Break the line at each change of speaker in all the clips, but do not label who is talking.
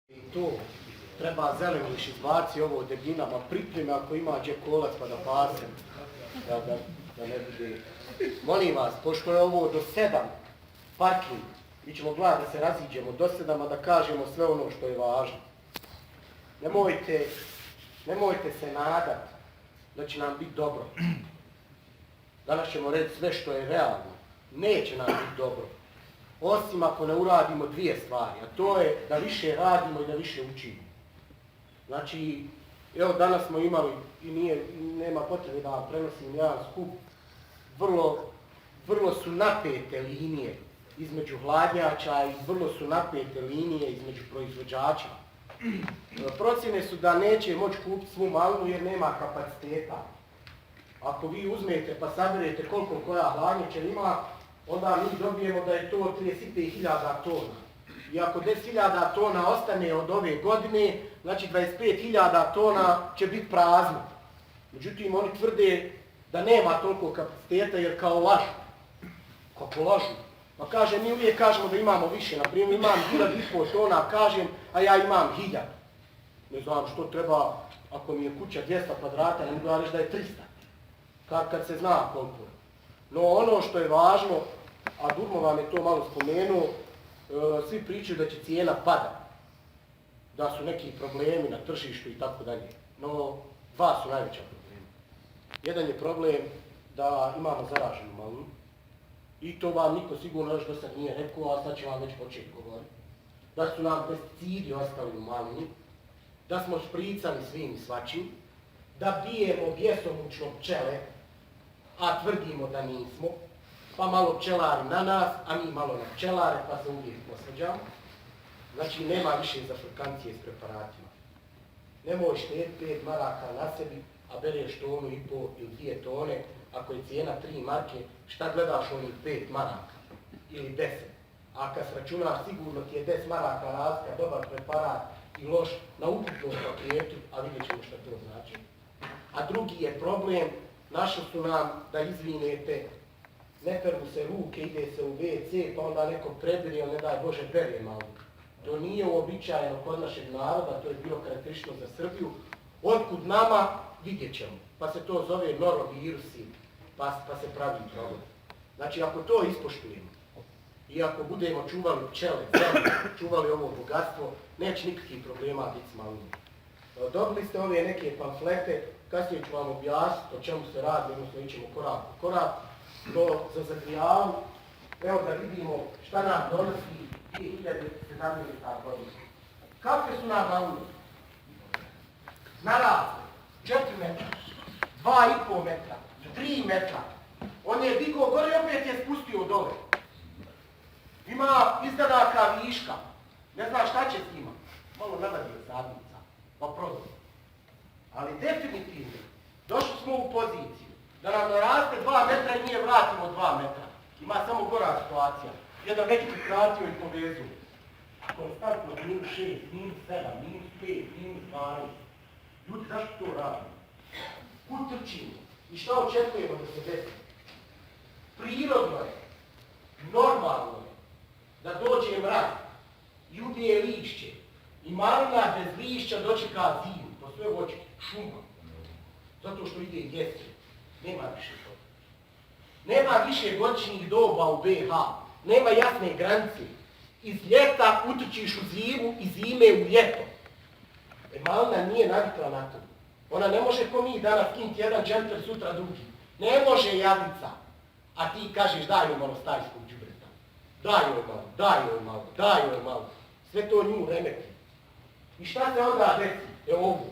I to treba zeleniš izbaci ovo od debljinama, pripreme ako ima gdje kolac pa da pasem, da ne bude. Molim vas, pošto je ovo do 7 parking, mi ćemo gledati da se raziđemo do 7, a da kažemo sve ono što je važno. Nemojte se nadati da će nam biti dobro. Danas ćemo reći sve što je realno. Neće nam biti dobro. Osim ako ne uradimo dvije stvari, a to je da više radimo i da više učimo. Znači, evo danas smo imali, i nema potrebe da vam prenosim jedan skup, vrlo su napete linije između hladnjača i vrlo su napete linije između proizvođača. Procjene su da neće moći kupiti svu malinu jer nema kapaciteta. Ako vi uzmete pa sabirete koliko koja hladnjača ima, onda mi dobijemo da je to 35.000 tona. I ako 10.000 tona ostane od ove godine, znači 25.000 tona će biti prazno. Međutim, oni tvrde da nema toliko kapaciteta jer kao lažu. Kako lažu? Pa kaže, mi uvijek kažemo da imamo više. Naprimjer, imam 1.500 tona, kažem, a ja imam 1.000. Ne znam što treba, ako mi je kuća 200 kvadrata, ne mogu ja reći da je 300. Kad se zna koliko je. No ono što je važno, a Durmo vam je to malo spomenuo, svi pričaju da će cijena pada, da su neki problemi na tržištu i tako dalje. No, dva su najveća problema. Jedan je problem da imamo zaraženu malinu i to vam niko sigurno još do sad nije rekao, a sad će vam već početi govoriti. Da su nam pesticidi ostali u malini, da smo špricali svim i svačim, da bijemo bjesomučno pčele, a tvrdimo da nismo, pa malo pčelari na nas, a mi malo na pčelare, pa se uvijek posvađamo. Znači, nema više zafrkancije s preparatima. Nemoj štediti 5 maraka na sebi, a bereš tonu i pol ili 2 tone, ako je cijena 3 marke, šta gledaš onih 5 maraka ili 10? A kad sračunaš, sigurno ti je 10 maraka razlika, dobar preparat i loš na ukupnom paketu, a vidjet ćemo šta to znači. A drugi je problem, našli su nam da izvinete, ne peru se ruke, ide se u WC, pa onda neko prebire, ne daj Bože, perje malo. To nije uobičajeno kod našeg naroda, to je bilo karakteristično za Srbiju. Otkud nama, vidjet ćemo. Pa se to zove norovirusi, pa se pravi problem. Znači, ako to ispoštujemo i ako budemo čuvali pčele, čuvali ovo bogatstvo, neće nikakvih problema biti s malinom. Dobili ste ove neke pamflete, kasnije ću vam objasniti o čemu se radi, odnosno ićemo korak po korak. To za zagrijavu, evo da vidimo šta nam donosi 2017. godina. Kakve su nam maline? Narasle 4 metra, 2,5 metra, 3 metra. On je digao gore i opet je spustio dole. Ima izdanaka viška. Ne zna šta će s njima. Malo navadio zadnica, pa prodao. Ali definitivno, došli smo u poziciju da nam naraste 2 metra i nije vratimo 2 metra. Ima samo gora situacija. Jedan već bi pratio i povezuje. Konstantno -6, -7, -5, -12. Ljudi, zašto to radimo? Kud trčimo? I šta očekujemo da se desi? Prirodno je, normalno je, da dođe mraz i ubije lišće. I malina bez lišća dočeka zimu. To sve voće, šuma. Zato što ide jesen. Nema više toga. Nema više godišnjih doba u BiH. Nema jasne granice. Iz ljeta utrčiš u zimu i zime u ljeto. Malina nije navikla na to. Ona ne može ko mi danas skinti jedan džemper, sutra drugi. Ne može javica. A ti kažeš daj joj malo stajskog đubreta. Daj joj malo, daj joj malo, daj joj malo. Sve to nju remeti. I šta se onda desi? Evo ovo.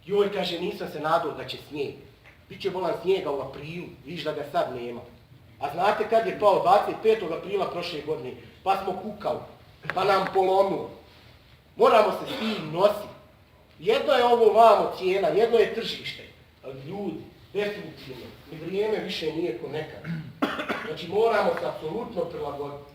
Joj kaže nisam se nadao da će snijeg. Biće bolan snijega u aprilu, vidiš da ga sad nema. A znate kad je pao 25. aprila prošle godine? Pa smo kukali, pa nam polomilo. Moramo se s tim nositi. Jedno je ovo vamo cijena, jedno je tržište. Ali ljudi, definitivno, ni vrijeme više nije ko nekad. Znači moramo se apsolutno prilagoditi.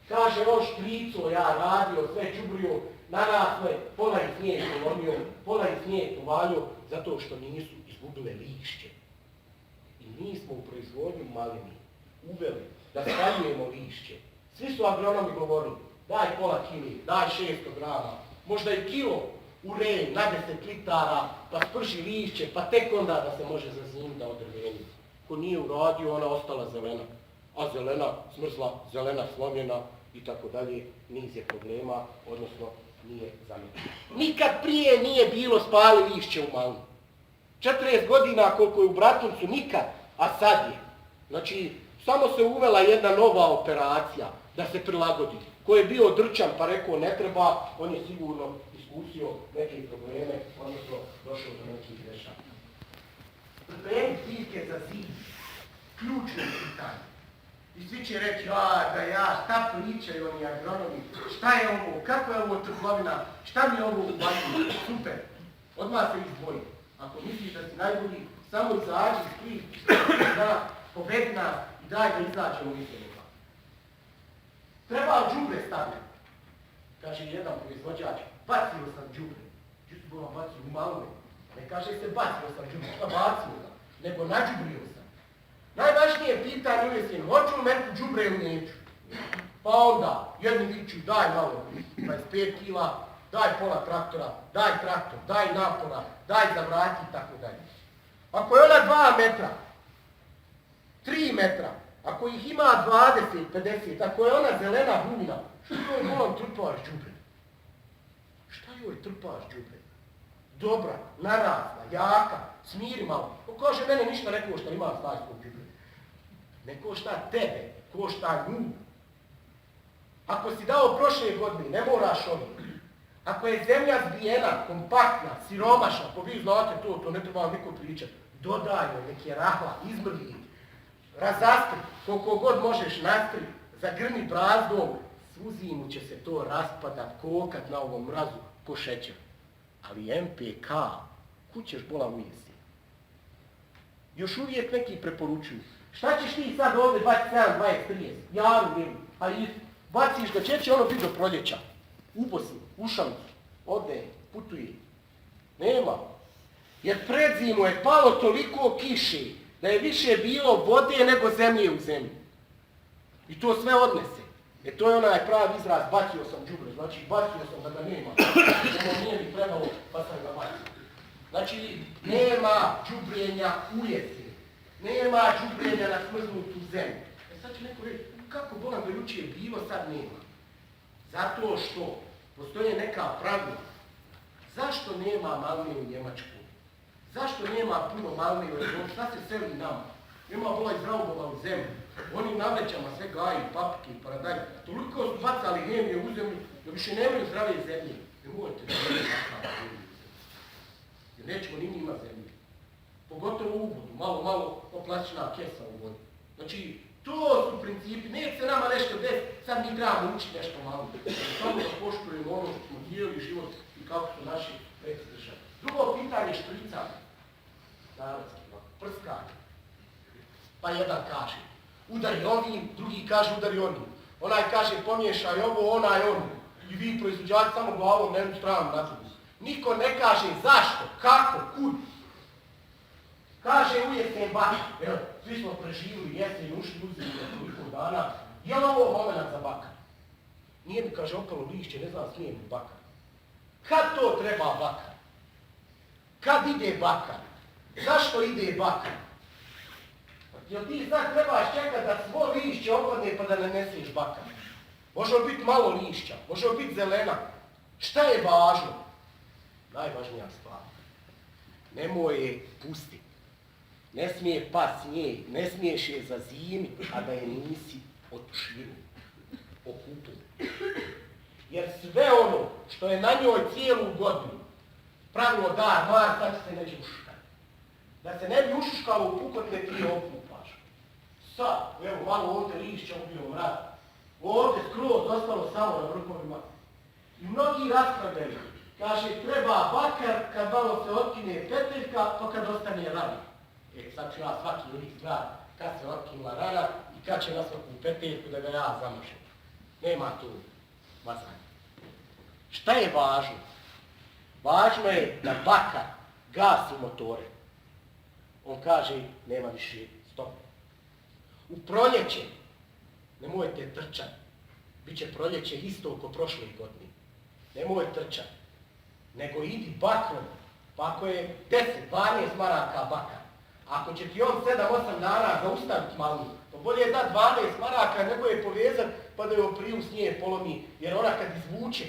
Kaže on šprico, ja radio, sve čubrio, naraslo je, pola ih nije polomio, pola ih nije uvalio, zato što nisu izgubile lišće. I mi smo u proizvodnju malini uveli da spaljujemo lišće. Svi su agronomi govorili, daj pola kili, daj 600 grama, možda i kilo ureje na 10 litara, pa sprži lišće, pa tek onda da se može za zimu da odrveni. Ko nije uradio, ona ostala zelena. A zelena smrzla, zelena slomljena i tako dalje, niz je problema, odnosno nije zamjetno. Nikad prije nije bilo spali lišće u Malnu. 40 godina koliko je u Bratuncu, nikad, a sad je. Znači, samo se uvela jedna nova operacija da se prilagodi. Ko je bio drčan pa rekao ne treba, on je sigurno iskusio neke probleme, odnosno došao do nekih grešaka. Pripremiti biljke za zim, ključno pitanje. I svi će reći, šta pričaju oni agronomi, šta je ovo, kako je ovo trgovina, šta mi je ovo ubacilo, super. Odmah se izdvoji. Ako misliš da si najbolji, samo izađi iz priče, povedi nas i daj da izađemo iz toga. Treba đubre stavljati. Kaže jedan proizvođač, bacio sam đubre. Čusto bola bacio u Malne. Ne kaže se bacio sam đubre, šta bacio ga, nego nađubrio sam. Najvažnije pitanje uvijek je, hoću metku đubre ili neću? Pa onda, jedni viču, daj malo, 25 kila, daj pola traktora, daj traktor, daj napora, daj za vrati i tako dalje. Ako je ona 2 metra, 3 metra, ako ih ima 20, 50, ako je ona zelena bumina, što joj volam trpaš đubre? Šta joj trpaš đubre? Dobra, narasla, jaka, smiri malo. Ko kaže mene ništa ne košta, ima stajskog đubre. Ne košta tebe, košta nju. Ako si dao prošle godine, ne moraš ovdje. Ako je zemlja zbijena, kompaktna, siromašna, ko vi znate to ne treba vam niko pričati, dodaj joj, nek je rahla, izmrli, razastri, koliko god možeš nastri, zagrni brazdom, svu zimu će se to raspadat, kokat na ovom mrazu ko šećer. Ali MPK, kud ćeš bola ujesti? Još uvijek neki preporučuju. Šta ćeš ti sad ovdje 27, 20, 30, jaru milu, a i baciš ga, će ono biti do proljeća. Ubosi, ušamicu, ode, putuje. Nema. Jer pred zimu je palo toliko kiše da je više bilo vode nego zemlje u zemlji. I to sve odnese. To je onaj pravi izraz, bacio sam đubre, znači bacio sam da ga nema. Ovo nije mi trebalo, pa sam ga bacio. Znači, nema đubrenja u jesen. Nema đubrenja na smrznutu zemlju. Sad će neko reći, kako bolam da juče je bilo, sad nema. Zato što postoje neka pravila. Zašto nema Malne u Njemačku? Zašto nema puno Malne u Evropu? Šta se seli nama? Ima vola iz Raubova u zemlju. Oni na vrećama sve gaji, papike i paradajke. Toliko su bacali hemije u zemlju da više nemaju zdrave zemlje. Nemojte da ne bacali hemije u zemlju. Jer nećemo ni njima zemlje. Pogotovo u vodu, malo plastična kesa u vodu. Znači, to su principi. Neće se nama nešto desiti, sad mi trebamo učiti nešto malo. Samo da poštujemo ono što smo dijeli život i kako su naši preci držali. Drugo pitanje je špricanje. Narodski, prskanje. Pa jedan kaže, udari ovim, drugi kaže udari onim. Onaj kaže pomiješaj ovo, onaj ono. I vi proizvođači samo glavom na jednu stranu natrugli. Niko ne kaže zašto, kako, kud. Kaže ujesen bakar. Svi smo preživili jesen, ušli uzeli za toliko dana. Je li ovo moment za bakar? Nije mi, kaže, okolo lišće, ne znam, smijem li bakar. Kad to treba bakar? Kad ide bakar? Zašto ide bakar? Jer ti sad trebaš čekati da svo lišće opadne pa da ne neseš bakar. Može biti malo lišća, može biti zelena. Šta je važno? Najvažnija stvar. Nemoj je pustiti. Ne smije pas nje, ne smiješ je zazimiti, a da je nisi otušio, okupio. Jer sve ono što je na njoj cijelu godinu pravilo dar, sad se neće ušuškati. Da se ne bi ušuškalo u pukotne ti okupaš. Sad, evo malo ovdje lišća ubio mraz. Ovdje skroz ostalo samo na vrhovima. I mnogi raspravljaju. Kaže, treba bakar kad malo se otkine peteljka, pa kad ostane rana. Sad ću ja svaki lik zna kad se otkinula rana i kad će nasvaku peteljku da ga ja zamašem. Nema tu mazanja. Šta je važno? Važno je da bakar gasi motore. On kaže, nema više stop. U proljeće, nemojte trčati. Biće proljeće isto oko prošle godine. nemoj trčati, nego idi bakrom, pa ako je 10, 12 maraka bakar, ako će ti on 7-8 dana zaustaviti malu, pa bolje je da 12 maraka nego je povezat pa da joj priju s nje polomi, jer ona kad izvuče,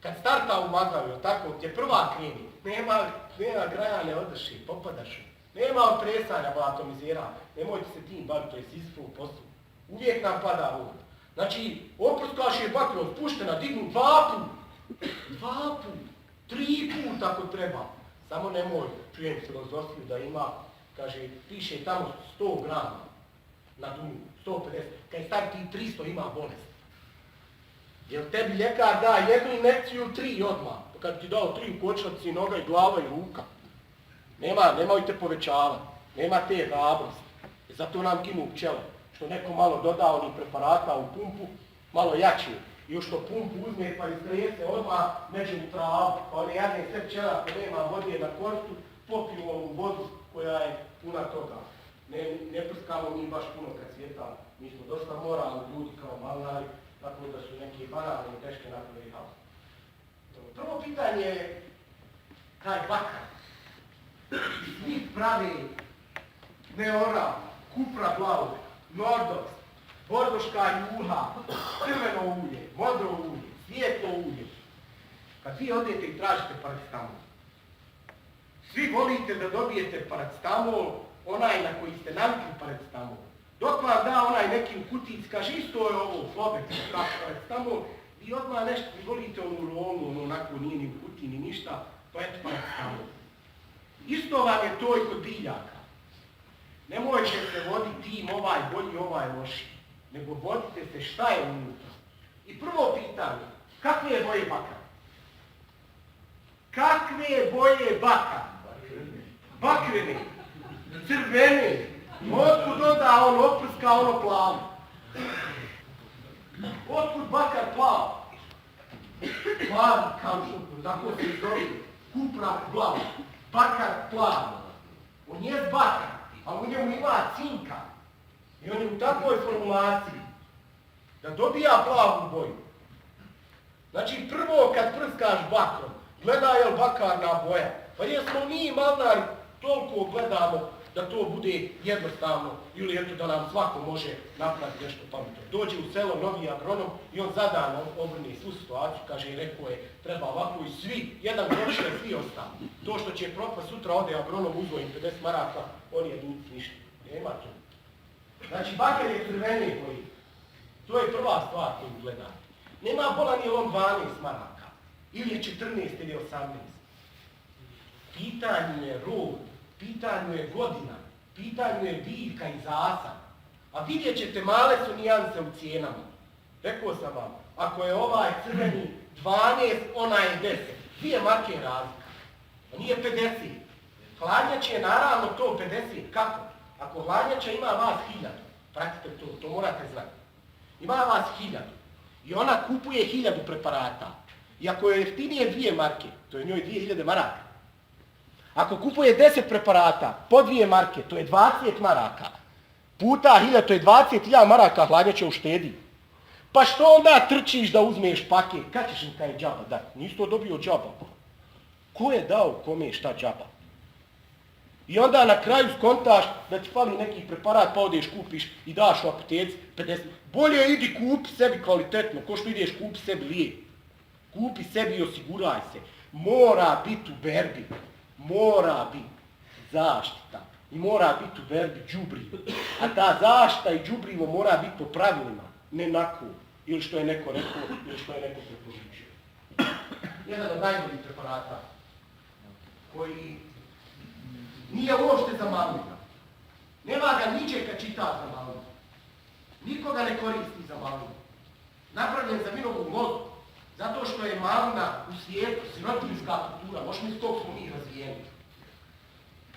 kad starta u magavu, tako, gdje prva kreni, nema grajane odrši, popadaš, nema otresanja blatomizera, nemojte se tim baviti, to je Sizifov posao. Uvijek nam pada ovo. Znači, oprskaš je bakrom, spuštena, dignu 2 put, 3 put ako treba. Samo nemoj, čujem filozofiju da ima, kaže, piše tamo 100 grama na dunu, 150, kad stavi ti 300 ima bolest. Jer tebi ljekar da jednu injekciju 3 odmah, kad ti dao 3 u kočnici, noga i glava i ruka. Nemojte povećavati, nema te hrabrosti. Zato nam ginu pčele, što neko malo doda onih preparata u pumpu, malo jače. I što pumpu uzme pa istrese odmah neđe u travu, pa one jadne sve pčela ako nema vode na kortu, popiju ovu vodu koja je puna toga. Ne prskamo mi baš puno kad svijeta, mi smo dosta moralni ljudi kao malnari, tako da su neke banalne i teške naprave i halne. Prvo pitanje je taj bakar. Svi prave Neora, Kupra Blau, Nordost, Bordoška juha, crveno ulje, modro ulje, svijetlo ulje. Kad vi odete i tražite paracetamol, svi volite da dobijete paracetamol, onaj na koji ste navikli paracetamol. Dok vam da onaj neki u kutici, kaže isto je ovo, Flobex, paracetamol, vi odmah nešto, vi volite onu rolu, ono onako nije ni u kutiji, ni ništa, pa eto paracetamol. Isto vam je to i kod biljaka. Nemojte se voditi tim ovaj bolji, ovaj loši, nego vodite se šta je unutra. I prvo pitanje, kakve je boje bakar? Kakve je boje bakar? Bakrene, crvene, otkud onda on oprska ono plavo? Otkud bakar plav? Plavi kamšuk, tako se zove, Kupra Blau, bakar plav. On je bakar, a u njemu ima cinka. I on je u takvoj formulaciji da dobija plavu boju. Znači prvo kad prskaš bakrom, gleda je li bakarna boja. Pa jesmo mi malnari toliko gledamo da to bude jednostavno ili eto da nam svako može napraviti nešto pametno. Dođe u selo novi agronom i on zadano obrne svu situaciju, kaže i rekao je treba ovako i svi, jedan došle, svi ostali. To što će propast sutra ode agronom uzvoji 50 maraka, on je ništa. Nema to. Znači bakar je crvene boje. To je prva stvar koju gleda. Nema bolan je on 12 maraka, ili je 14 ili 18. Pitanju je rod, pitanju je godina, pitanju je biljka i zasad. A vidjet ćete, male su nijanse u cijenama. Rekao sam vam, ako je ovaj crveni 12, onaj je 10. 2 marke razlika. A nije 50. Hladnjače je naravno to 50. Kako? Ako hladnjača ima vas 1000, pratite to morate znati. Ima vas 1000 i ona kupuje 1000 preparata. I ako je jeftinije 2 marke, to je njoj 2000 maraka. Ako kupuje 10 preparata po 2 marke, to je 20 maraka. Puta 1000, to je 20.000 maraka hladnjače uštedi. Pa što onda trčiš da uzmeš paket? Kad ćeš im taj džaba dati? Nisi to dobio džaba. Ko je dao kome šta džaba? I onda na kraju skontaš da ti fali neki preparat pa odeš kupiš i daš u apoteci 50. Bolje idi kupi sebi kvalitetno, ko što ideš kupi sebi lijek. Kupi sebi i osiguraj se. Mora biti u berbi. Mora biti zaštita. I mora biti u berbi đubrivo. A ta zaštita i đubrivo mora biti po pravilima. Ne nako. Ili što je neko rekao, ili što je neko preporučio. Jedan od najboljih preparata koji nije uopšte za malina. Nema ga niđe kad čita za malinu. Nikoga ne koristi za malinu. Napravljen za vinovu lozu. Zato što je malina u svijetu sirotinjska kultura. Možemo iz tog smo mi razvijeni.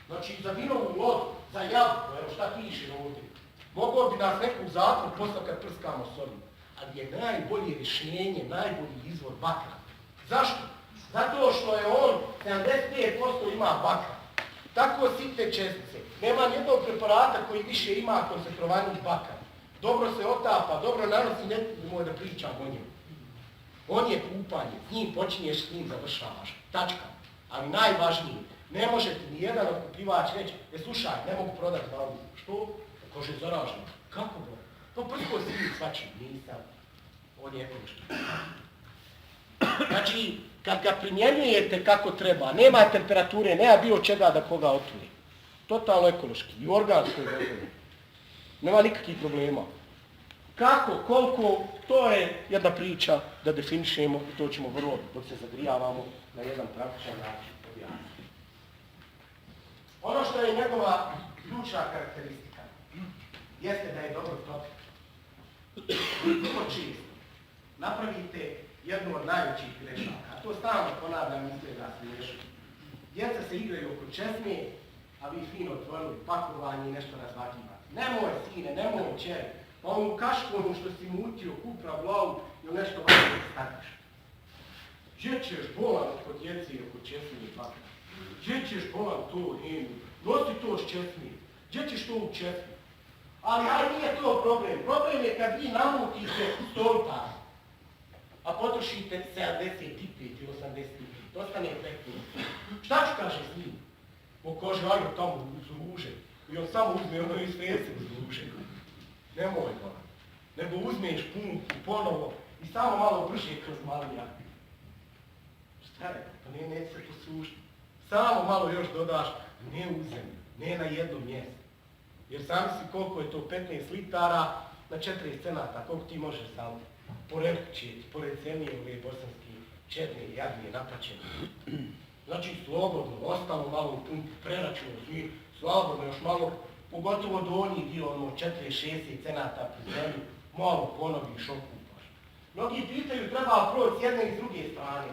Znači za vinovu lozu, za jabuku, evo šta piše ovdje. Mogao bi nas neko u zatvor poslati kad prskamo s ovim. Ali je najbolje rješenje, najbolji izvor bakra. Zašto? Zato što je on 75% ima bakra. Tako sitne čestice. Nema nijednog preparata koji više ima koncentrovaniji bakar. Dobro se otapa, dobro nanosi, ne moj da pričam o njemu. On je kupanje, s njim počinješ, s njim završavaš. Tačka. Ali najvažnije, ne može ti nijedan otkupljivač reći, slušaj, ne mogu prodati za ovu. Što? Kože zaraženo. Kako bo? To prsko svi svačim, nisam. On je ekološki. Znači, kad ga primjenjujete kako treba, nema temperature, nema bilo čega da koga otvori. Totalno ekološki. I organsko je dozvoljeno. Nema nikakvih problema. Kako, koliko, to je jedna priča da definišemo i to ćemo vrlo, dok se zagrijavamo, na jedan praktičan način objasniti. Ono što je njegova ključna karakteristika jeste da je dobro topiti. Vrlo često napravite jednu od najvećih grešaka, a to stalno ponavljam izgleda smiješno. Djeca se igraju oko česme, a vi fino otvorili pakovanje i nešto razvagivate. Nemoj sine, nemoj čeri, pa onu kaškonu što si mutio, kupra blavu ili nešto ovako staviš. Gdje ćeš bolan kod djece i oko česme i pakova? Gdje ćeš bolan to henu? Nosi to s česme. Gdje ćeš to u česme? Ali nije to problem. Problem je kad vi namutite 100 para, a potrošite 75 ili 85. Ostane 15. Šta ću kaže s njim? On kaže, ajmo tamo uz ruže. I on samo uzme ono iz fese uz ruže. Nemoj ga. Nego uzmeš pumpu ponovo i samo malo brže kroz malinjak. Šta je? Pa neće se posušiti. Samo malo još dodaš, ne u zemlju, ne na jedno mjesto. Jer sami si koliko je to 15 litara na 40 cenata, koliko ti možeš samo pored Cemije, ove bosanski čedne, jadnije, napačene. Znači slobodno, ostalo malo u pumpu, preračuno svi, slobodno još malo, pogotovo donji dio, ono 40-60 cenata pri zemlju, malo ponoviš, okupaš. Mnogi pitaju, treba proći s jedne i s druge strane.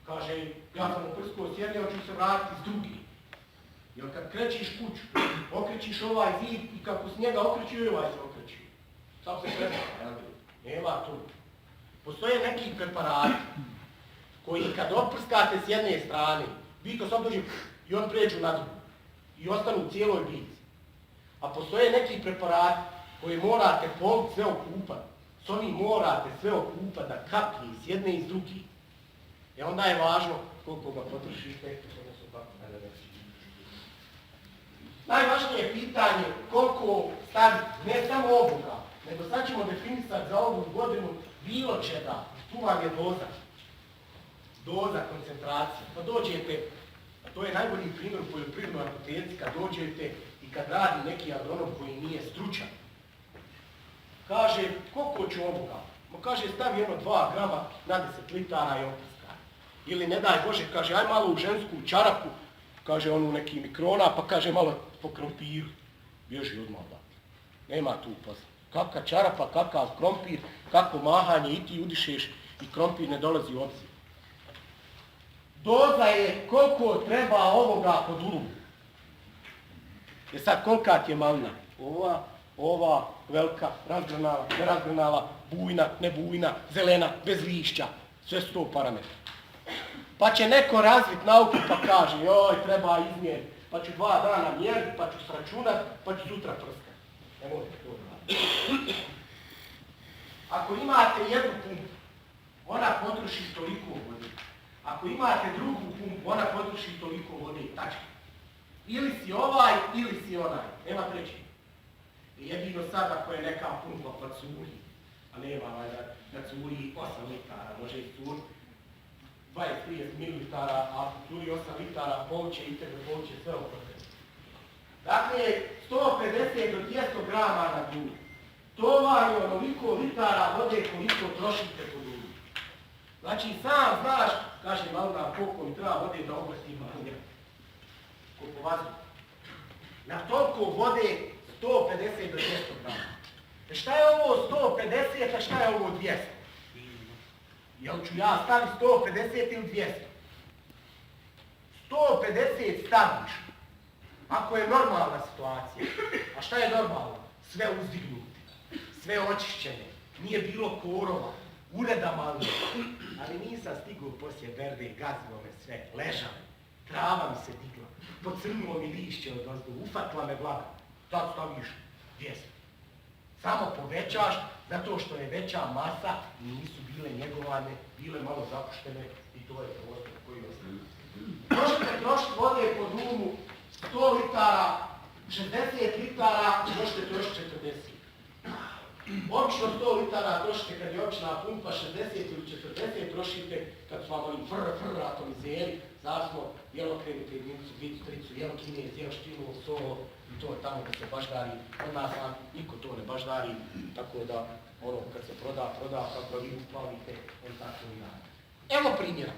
Kaže, ja sam uprsko s jedne, hoću se vratiti s druge. Jer kad krećiš kuću, okrećiš ovaj zid i kako s njega okreći, i ovaj se okreći. Sam se prepravo, nema tu. Postoje neki preparati koji kad oprskate s jedne strane, vi to sad dođe i on pređu na drugu i ostanu u cijeloj bici. A postoje neki preparati koji morate politi sve okupati. S onim morate sve okupati da kapije s jedne i s druge. I onda je važno koliko ga potrošite, odnosno kako da ne. Najvažnije je pitanje koliko staviti, ne samo ovoga, nego sad ćemo definisati za ovu godinu bilo čega. Tu vam je doza. Doza, koncentracija. Pa dođete, to je najbolji primjer u poljoprivrednoj apoteci, kad dođete i kad radi neki agronom koji nije stručan. Kaže, koliko ću ovoga? Kaže, stavi jedno 2 grama na 10 litara i oprskaj. Ili ne daj Bože, kaže, aj malo u žensku čarapu, kaže onu neki mikrona, pa kaže malo po krompiru. Bježi odmah odatle. Nema tu posla. Kakva čarapa, kakav krompir, kakvo mahanje i ti udišeš i krompir ne dolazi u obzir. Doza je koliko treba ovoga pod ulum. Jer sad kolika ti je malina? Ova, velika, razgranala, nerazgranala, bujna, nebujna, zelena, bez lišća. Sve su to parametri. Pa će neko razvit nauku pa kaže, joj, treba izmjeriti, pa ću 2 dana mjeriti, pa ću sračunat, pa ću sutra prskati. Ne možete to raditi. Ako imate jednu pumpu, ona potroši toliko vode. Ako imate drugu pumpu, ona potroši toliko vode i tačka. Ili si ovaj, ili si onaj. Nema treće. Jedino sad ako je neka pumpa pa curi, a nema da curi 8 litara, može i curi 20-30 ml, a ako curi 8 litara, povuće i tebe povuće sve oko tebe. Dakle, 150 do 200 grama na dnu. To vam je onoliko litara vode koliko trošite po dnu. Znači, sam znaš, kaže Malina, koliko mi treba vode da oblastim malina. Koliko vazduha. Na toliko vode 150 do 200 grama. Šta je ovo 150, a šta je ovo 200? Jel ću ja staviti 150 ili 200? 150 staviš, ako je normalna situacija. A šta je normalno? Sve uzdignuti, sve očišćene, nije bilo korova, ureda malo. Ali nisam stigao poslije berde, gazilo me sve, ležalo. Trava mi se digla, pocrnilo mi lišće od ozdu, ufatila me vlaga. Tad staviš 200. Samo povećaš, Zato što je veća masa, nisu bile njegovane, bile malo zapuštene i to je prostor koji ostaje. Možete trošiti vode po dumu 100 litara, 60 litara, možete trošiti 40. Obično 100 litara trošite kad je obična pumpa, 60 ili 40 trošite kad su vam oni atomizeri, zašto jelo krenite jedinicu, bitu, tricu, jelo kinez, jelo štilu, solo i to je tamo kad se baždari. Od nas niko to ne baždari, tako da ono kad se proda, kako vi uplavite, on tako i radi. Evo primjera.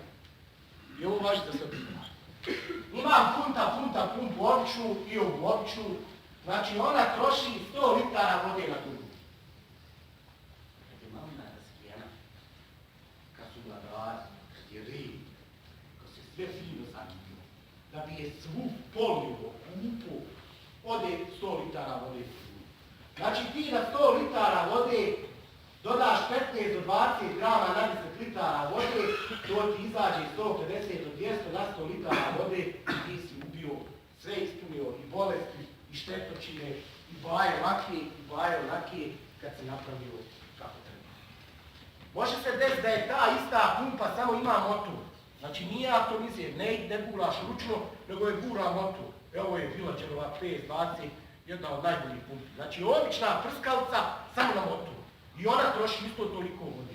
I ovo važi za sve primjera. Imam pumpu običnu i ovu običnu, znači ona troši 100 litara vode na dugu. Kad je malina razvijena, kad su mladari, kad je rib, kad se sve fino zakipilo, da bi je svu polio, upu, ode 100 litara vode na dugu. Znači ti na 100 litara vode dodaš 15 do 20 grama na 10 litara vode, to ti izađe 150 do 200 na 100 litara vode i ti si ubio, sve ispunio i bolesti, i štetočine, i baje lakije, kad se napravio kako treba. Može se desiti da je ta ista pumpa samo ima motor. Znači nije atomizer, ne guraš ručno, nego je gura motor. Evo je Villagerova PS20, jedna od najboljih pumpi. Znači obična prskalica samo na motoru. I ona troši isto toliko vode.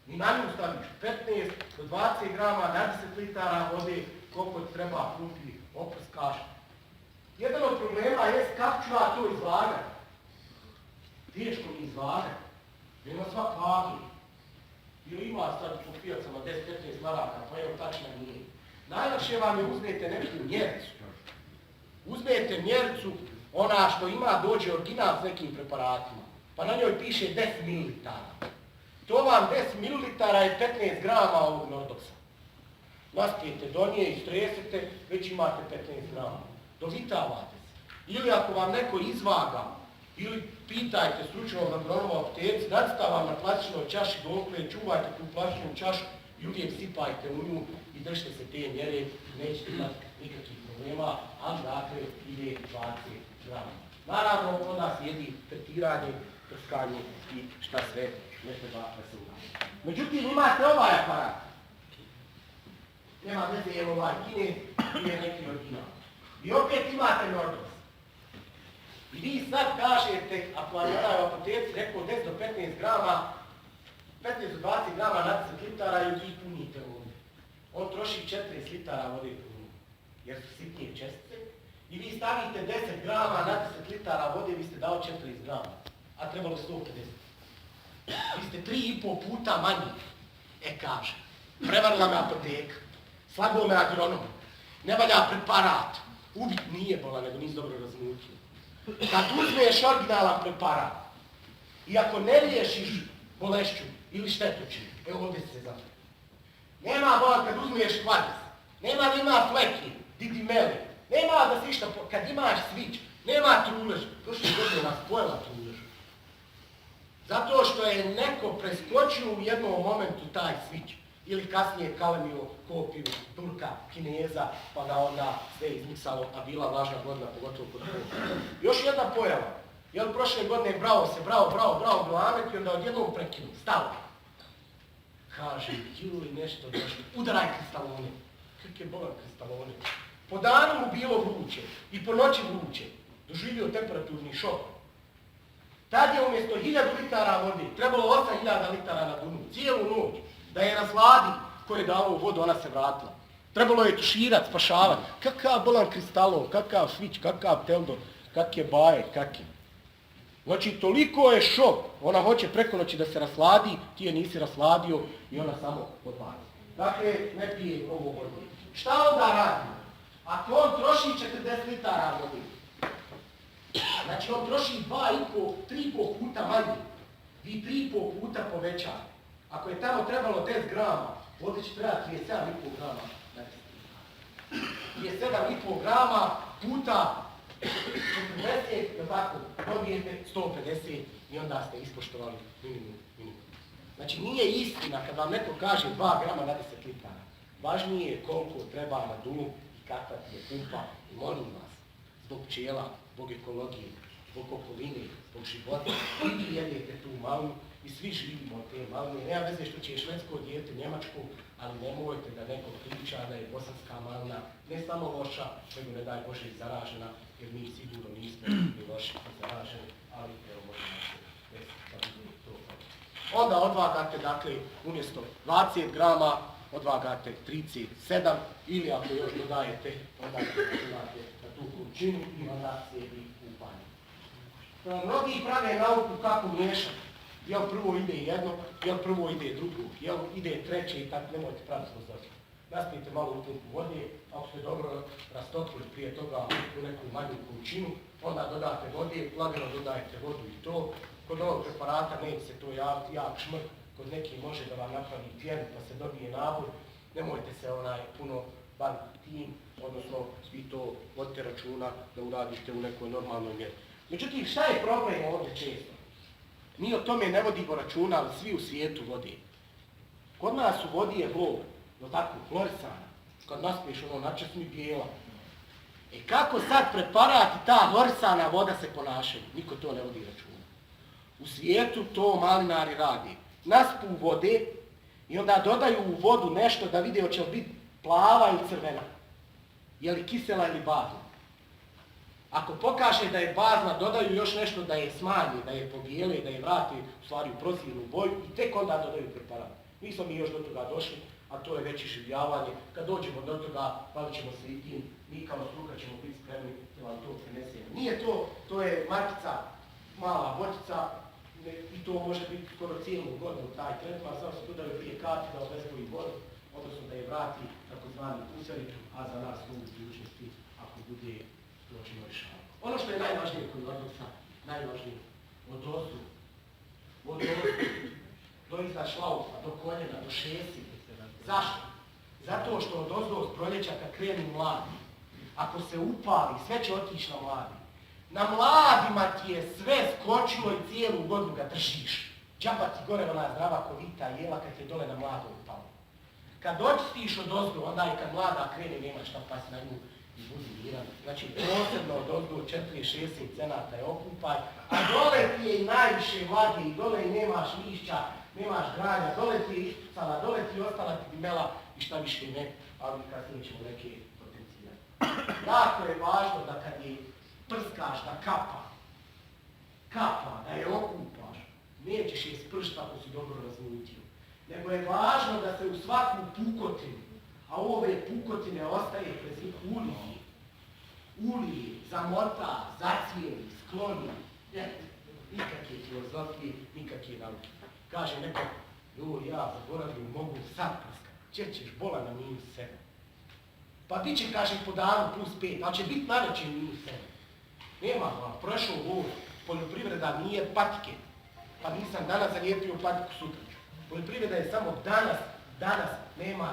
I na nju staviš 15 do 20 grama na 10 litara vode, koliko treba pumpi, oprskaš. Jedan od problema je kako ću ja to izlagati. Teško mi izlagati. Nema svak vagi. Ili ima sad po pijacama 10-15 maraka, pa evo tačna nije. Najlakše vam je uzmete neku mjericu. Uzmete mjericu, ona što ima dođe original s nekim preparatima. Pa na njoj piše 10 ml. To vam 10 ml je 15 grama ovog Nordoxa. Naspijete do nje, istresete, već imate 15 grama. Dovitavate se. Ili ako vam neko izvaga, ili pitajte stručnog agronoma u apteci, nacita vam na plastičnoj čaši dokle, čuvajte tu plastičnu čašu i uvijek sipajte u nju i držite se te mjere, nećete imati nikakvih problema, ali dakle ide 20 grama. Naravno, od nas slijedi tretiranje, prskanje i šta sve ne treba da se uradi. Međutim, imate ovaj aparat. Nema veze je ovaj Kinez ili je neki original. I opet imate Nordox. I vi sad kažete, ako vam je onaj u apoteci rekao 10 do 15 grama, 15 do 20 grama na 10 litara i vi punite ovdje. On troši 40 litara vode punu, jer su sitnije čestice. I vi stavite 10 grama na 10 litara vode, vi ste dao 40 grama, a trebalo 150. Vi ste 3,5 puta manji. Kaže, prevarila me apoteka, slago me agronom, ne valja preparat, ubit nije bola, nego nisi dobro razmutio. Kad uzmeš originalan preparat, i ako ne riješiš bolešću ili štetočinu, evo ovdje se zapravo. Nema bola kad uzmeš kvarc, nema da ima fleki, didimeli, nema da si išta, kad imaš svić, nema trulež, prošle godine nas pojela trulež. Zato što je neko preskočio u jednom momentu taj svić. Ili kasnije kalemio kopiju Turka, Kineza, pa da onda sve izmiksalo, a bila vlažna godina, pogotovo kod toga. Još jedna pojava. Jel prošle godine brao glamet i onda odjednom prekinu, stalo. Kaže, ili nešto došlo, udaraj kristalone. Kak je bolan kristalone? Po danu mu bilo vruće i po noći vruće. Doživio temperaturni šok. Tad je umjesto 1000 litara vode trebalo 8000 litara na dunu, cijelu noć. Da je razladi ko je dao vodu, ona se vratila. Trebalo je tuširat, spašavat. Kakav bolan kristalov, kakav svić, kakav teldor, kakve baje, kakve. Znači, toliko je šok. Ona hoće preko noći da se rasladi, ti je nisi rasladio i ona samo odbaci. Dakle, ne pije ovo vode. Šta onda radi? Ako on troši 40 litara vode, znači on troši 3,5 puta manje, vi 3,5 puta povećate. Ako je tamo trebalo 10 grama, ovdje će trebati 37,5 grama. 37,5 grama puta 40, tako, dobijete 150 i onda ste ispoštovali minimum. Znači nije istina kad vam neko kaže 2 grama na 10 litara. Važnije je koliko treba na dunu i kakva ti je pumpa. I molim vas, zbog pčela, zbog ekologije, zbog okoline, zbog života. I vi jedete tu malnu i svi živimo od te malne. Nema veze što će švedsko dijete Njemačku, ali nemojte da neko priča da je bosanska malna ne samo loša, nego ne daj Bože i zaražena, jer mi sigurno nismo ni loši ni zaraženi, ali evo možemo se desiti da bude to. Onda odvagate, dakle, umjesto 20 grama, odvagate 37 ili ako još dodajete, onda dodajete na tu količinu i onda slijedi kupanje. Mnogi prave nauku kako miješati. Jel prvo ide jedno, jel prvo ide drugo, jel ide treće i tako, nemojte praviti zlosti. Naspijete malo utunku vode, ako ste dobro rastopili prije toga u neku manju količinu, onda dodate vode, lagano dodajete vodu i to. Kod ovog preparata neće se to javiti jak šmrk, kod neki može da vam napravi pjenu pa se dobije nabor, nemojte se puno baviti tim, odnosno vi to vodite računa da uradite u nekoj normalnoj mjeri. Međutim, šta je problem ovdje često? Mi o tome ne vodimo računa, ali svi u svijetu vode. Kod nas u vodi je blog, no tako, florisana. Kad naspiješ načasni bijela. Kako sad preparat i ta florisana voda se ponašaju? Niko to ne vodi računa. U svijetu to malinari radi. Naspu vode i onda dodaju u vodu nešto da vide hoće li biti plava ili crvena. Je li kisela ili bazna. Ako pokaže da je bazna, dodaju još nešto da je smanje, da je pobijele, da je vrati u stvari u prozirnu boju i tek onda dodaju preparat. Nismo mi još do toga došli, a to je već iživljavanje. Kad dođemo do toga, bavit ćemo se i tim, mi kao struka ćemo biti spremni da vam to prinesemo. Nije to, to je markica, mala bočica i to može biti skoro cijelu godinu taj tretman, samo se dodaju prije kati da obezboji vodu, odnosno da je vrati takozvani pusari, a za nas u budućnosti ako bude doćemo rješavati. Ono što je najvažnije kod odnosa, najvažnije, od ozdu, do iza šlaufa, do koljena, do šesi. Zašto? Zato što od ozdo s proljeća kad krenu mladi, ako se upali, sve će otići na mladi. Na mladima ti je sve skočilo i cijelu godinu ga držiš. Džaba ti gore ona zdrava kovita jela kad je dole na mladu upalo. Kad očistiš od ozdu, onda i kad mlada krene nema šta pasi na nju i budi miran. Znači posebno od ozdu 40-60 cenata je okupaj, a dole ti je i najviše vlage i dole i nemaš lišća, nemaš granja, dole ti je ispucala, dole ti je ostala ti dimela i šta više ne, ali kasnije ćemo neke potencijati. Jako je važno da kad je prskaš da kapa, da je okupaš, nećeš je spršta ako si dobro razmutio. Nego je važno da se u svaku pukotinu, a ove pukotine ostaje prezir ulije, zamota, zacijeli, skloni, nikakve filozofije, nikakve nauke. Kaže neko, ja zaboravim, mogu sad prskati, gdje ćeš bola na -7. Pa ti će, kaže, po danu +5, ali će biti najveće -7. Nema, prošao ovo, poljoprivreda nije patike, pa nisam danas zalijepio patiku sutra. Poljoprivreda je samo danas nema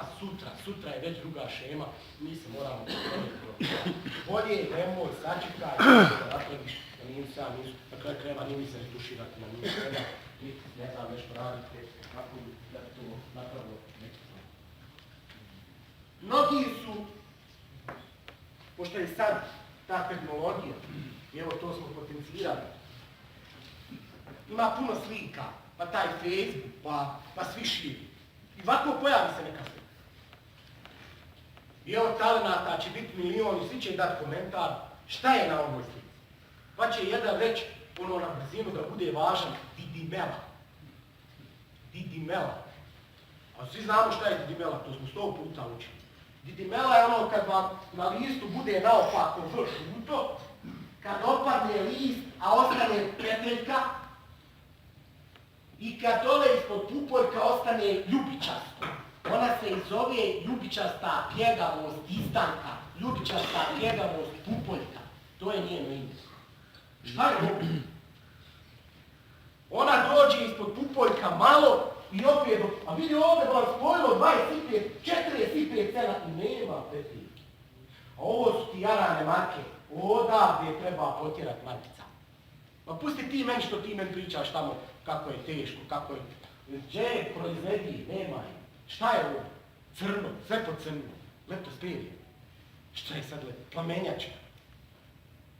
sutra je već druga šema, mi se moramo postaviti. Bolje je nemoj sačekaj, da napraviš na -7, na kraju krajeva nije se retuširati na -7, ne znam nešto radite, kako da to napravilo neki plan. Mnogi su, pošto je sad ta tehnologija, i evo to smo potencirali, ima puno slika, pa taj Facebook, pa svi širi. I ovako pojavi se neka slika. I evo talenata će biti milion i svi će dati komentar šta je na ovoj slici. Pa će jedan reći na brzinu da bude važan Didimela. A svi znamo šta je Didimela, to smo 100 puta učili. Didimela je ono kad vam na listu bude naopako žuto, kad opadne list, a ostane peteljka, i kad dole ispod pupoljka ostane ljubičasto. Ona se i zove ljubičasta pjegavost istanka, ljubičasta pjegavost pupoljka. To je njeno ime. Šta je ovo? Ona dođe ispod pupoljka malo i opet, a vidi ovdje vam spojilo 45 cena i nema peteljke. A ovo su ti jarane marke. Odavde treba potjerat markica. Pa pusti ti meni što ti meni pričaš tamo kako je teško, kako je... Gdje proizvedi, nema je. Šta je ovo? Crno, sve po crno. Leptosperije. Šta je sad lepo? Plamenjačka.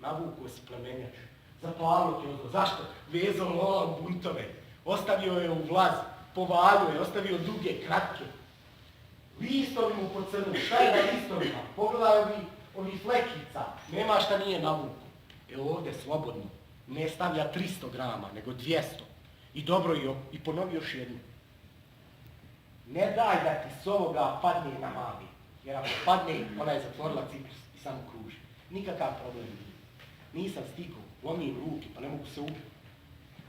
Navukuo si plamenjaču. Zapalio ti ozgo. Zašto? Vezao lola u buntove. Ostavio je u vlaz. Povalio je, ostavio duge, kratke. Listovi mu pocrnuli. Šta je na listovima? Pogledaj ovi flekica. Nema šta nije navuku. Ovdje slobodno. Ne stavlja 300 grama, nego 200. I dobro, i ponovi još jednu. Ne daj da ti s ovoga padne na mali. Jer ako padne, ona je zatvorila ciklus i samo kruži. Nikakav problem nije. Nisam stikao, lomim ruke, pa ne mogu se ubiti.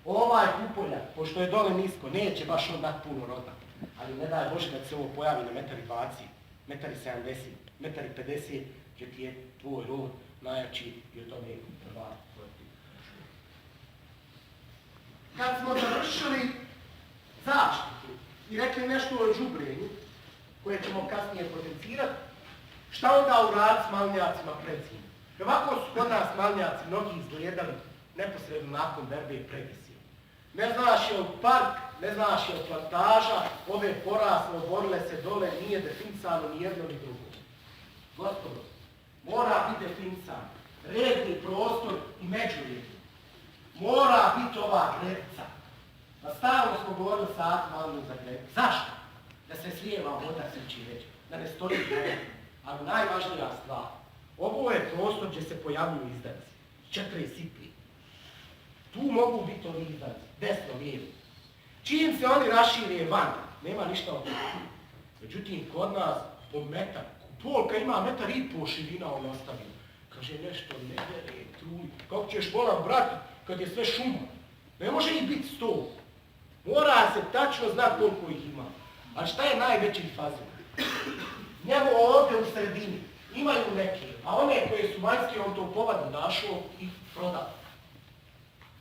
Ovaj kupolja, pošto je dole nisko, neće baš on dat puno roda. Ali ne daj Bože da se ovo pojavi na 1,20 m, 1,70 m, 1,50 m, gdje ti je tvoj rod najjači i o tome treba. Kad smo završili zaštitu i rekli nešto o đubrenju, koje ćemo kasnije potencirati, šta onda uraditi s malnjacima pred zimu? Ovako su kod nas malnjaci mnogi izgledali neposredno nakon berbe i previsije. Ne znaš je od park, ne znaš je od plantaža, ove porasle, oborile se dole, nije definisano ni jedno ni drugo. Gospodo, mora biti definisan redni prostor i međuredni. Mora biti ova grevica. Pa stalno smo govorili sat malo za grevicu. Zašto? Da se slijeva voda sreći reći, da ne stoji voda. Ali najvažnija stvar, ovo je prostor gdje se pojavljuju izdanci. 4 sipli. Tu mogu biti ovi izdanci, desno, lijevo. Čim se oni rašire van, nema ništa od toga. Međutim, kod nas po metar, polka ima 1,5 m širina on ostavio. Kaže nešto ne vere, truj. Kako ćeš volat brati kad je sve šuma? Ne može ih biti 100. Mora se tačno znati koliko ih ima. A šta je najveći fazon? Njemu ovdje u sredini imaju neke, a one koje su vanjske on to povadu našao i prodao.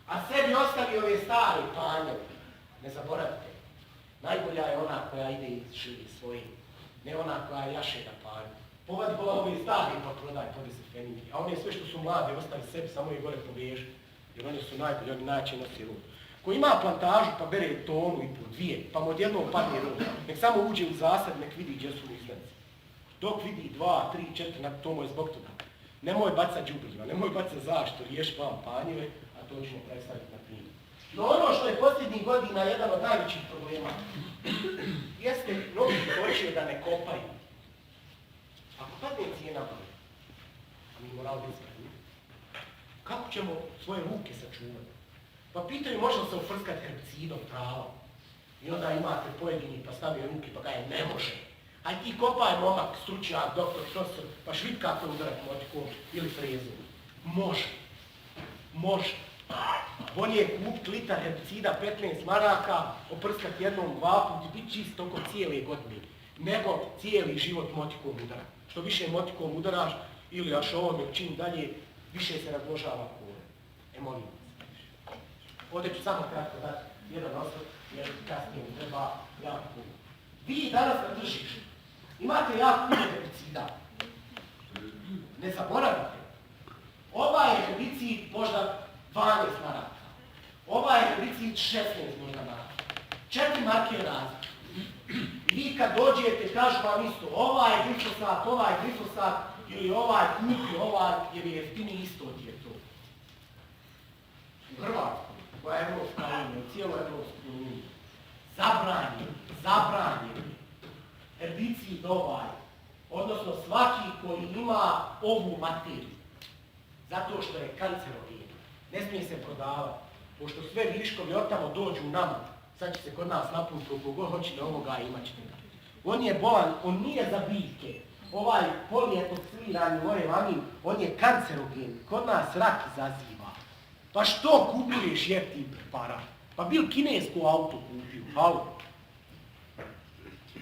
A sebi ostavio ove stare panje. Ne zaboravite, najbolja je ona koja ide iz širi svoje, ne ona koja jaše na panju. Povadi bola ove stare pa prodaj po 10 pfenigi, a one sve što su mlade ostavi sebi, samo je gore povežu. Jer oni su najbolji, oni najče nosi rod. Ko ima plantažu pa bere tonu i po 2, pa mu odjednom padne rod, nek samo uđe u zasad, nek vidi gdje su izdanci. Dok vidi 2, 3, 4, to mu je zbog toga. Nemoj bacat đubriva, nemoj bacat zaštitu, riješ vam panjeve, a to ćemo predstaviti na primjer. No ono što je posljednjih godina jedan od najvećih problema, jeste mnogi hoće da ne kopaju. Ako padne cijena broja, a mi moramo biti spremni, kako ćemo svoje ruke sačuvati? Pa pitaju može li se ufrskati herbicidom trava? I onda imate pojedini pa stavi ruke pa kaže ne može. Aj ti kopaj momak, stručnjak, doktor, profesor, pa švit kako udarati motikom ili frezom. Može. Može. Bolje je kupiti litar herbicida 15 maraka, oprskati jednom vapu i biti čist oko cijele godine, nego cijeli život motikom udara. Što više motikom udaraš ili ašovom ili čim dalje, više se razložava kore. Molim vas. Ovdje ću samo kratko dati jedan osvrt, jer kasnije mi treba jako puno. Vi danas na tržištu imate jako puno herbicida. Ne zaboravite. Ovaj je herbicid možda 12 maraka. Ovaj je herbicid 16 možda maraka. 4 marke razlike. I vi kad dođete, kažu vam isto, ovaj je glifosat ili ovaj kupi, ovaj jer je jeftiniji isto od je to. U Hrvatskoj, koja je Evropska unija, u cijeloj Evropskoj uniji, zabranjen herbicid ovaj, odnosno svaki koji ima ovu materiju, zato što je kancerogen, ne smije se prodavati, pošto sve viškovi od tamo dođu u nama, sad će se kod nas napuniti koliko god hoće da ovoga imat ćete ga. On je bolan, on nije za biljke, ovaj polietoksirani lorevamin, on je kancerogen, kod nas rak izaziva. Pa što kupuješ jeftin preparat? Pa bil kinesko auto kupio, halo.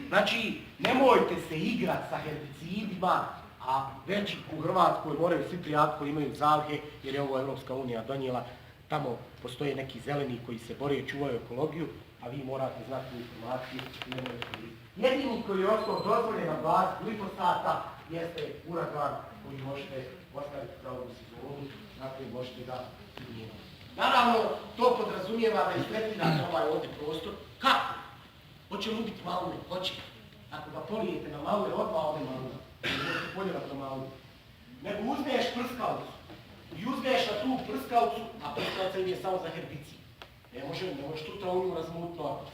Znači, nemojte se igrati sa herbicidima, a već u Hrvatskoj moraju svi prijatelji koji imaju zalihe, jer je ovo Evropska unija donijela, tamo postoje neki zeleni koji se bore i čuvaju ekologiju, a vi morate znati informaciju i nemojte biti. Jedini koji je ostao dozvoljen na bazi glifosata jeste uragan koji možete ostaviti za ovu sezonu, na koji možete ga primjeniti. Naravno, to podrazumijeva da izmetirate ovaj ovdje prostor. Kako? Hoće mu biti malune? Hoće. Ako ga polijete na malune, odmah ove malune. Možete poljevati na malune. Nego uzmeš prskalicu I uzmeš na tu prskavcu, a prskavca im je samo za herbicid. Ne može tu traunu razmut novac.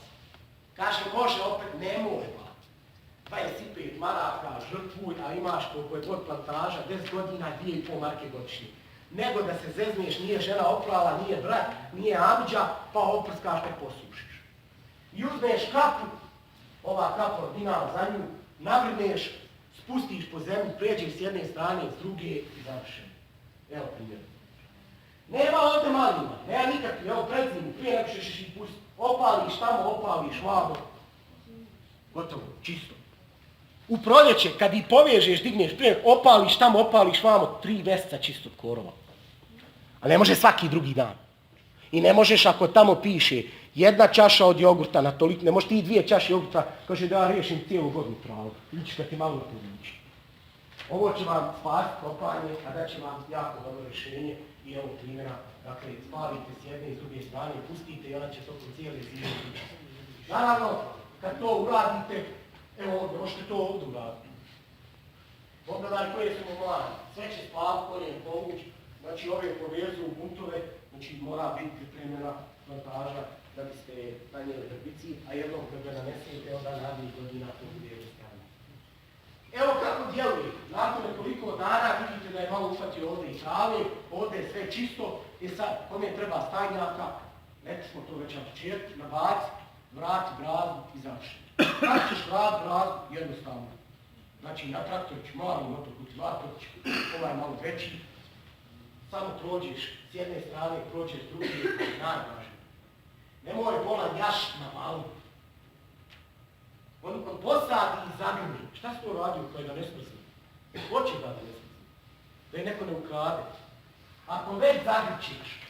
Kaže, može opet, nemoj, ba. 25 maraka, žrtvuj, a imaš koliko je god plantaža, 10 godina, 2,5 marke godišnje. Nego da se zezneš, nije žena oprala, nije brat, nije amđa, pa oprskaš te posušiš. I uzmeš kapu, ova kapa ordinala za nju, navrneš, spustiš po zemlji, pređeš s jedne strane, s druge i završeno. Evo primjer. Nema ovdje malima, nema nikakvi, evo pred zimu, prije nego ćeš ih pustiti. Opališ tamo, opališ vamo. Gotovo, čisto. U proljeće, kad ih povežeš, digneš prije, opališ tamo, opališ vamo, 3 mjeseca čistog korova. Ali ne može svaki drugi dan. I ne možeš ako tamo piše jedna čaša od jogurta na toliko, ne možeš ti 2 čaše jogurta, kaže da ja riješim cijelu godinu travu. Vidiš kad ti malo povući. Ovo će vam spasiti kopanje, a da će vam jako dobro rješenje i evo primjera, dakle, spalite s jedne i s druge strane, pustite i ona će tokom cijele zime učiti. Naravno, kad to uradite, evo ovdje, možete to ovdje uraditi. Pogledaj koje su mu mladi, sve će spavati, korijen povući, znači ove povezu u buntove, znači mora biti pripremljena plantaža da biste nanijeli herbicid, a jednom kad ga nanesete, onda narednih godina to bude jednostavno. Evo kako djeluje. Nakon nekoliko dana vidite da je malo uhvatio ovdje i trave, ovdje je sve čisto. I sad, kome treba stajnjaka, rekli smo to već na početku, nabaci, vrati brazdu i završi. Kako ćeš vrati brazdu? Jednostavno. Znači na traktorić, mali motokultivator, ovaj malo veći, samo prođeš s jedne strane, prođeš s druge, najvažnije. Nemoj bolan jaš na malu. On posadi i zagrni. Šta si to radio koji da ne smrzni? Hoće da ne smrzni. Da je neko ne ukrade. Ako već zagrčiš,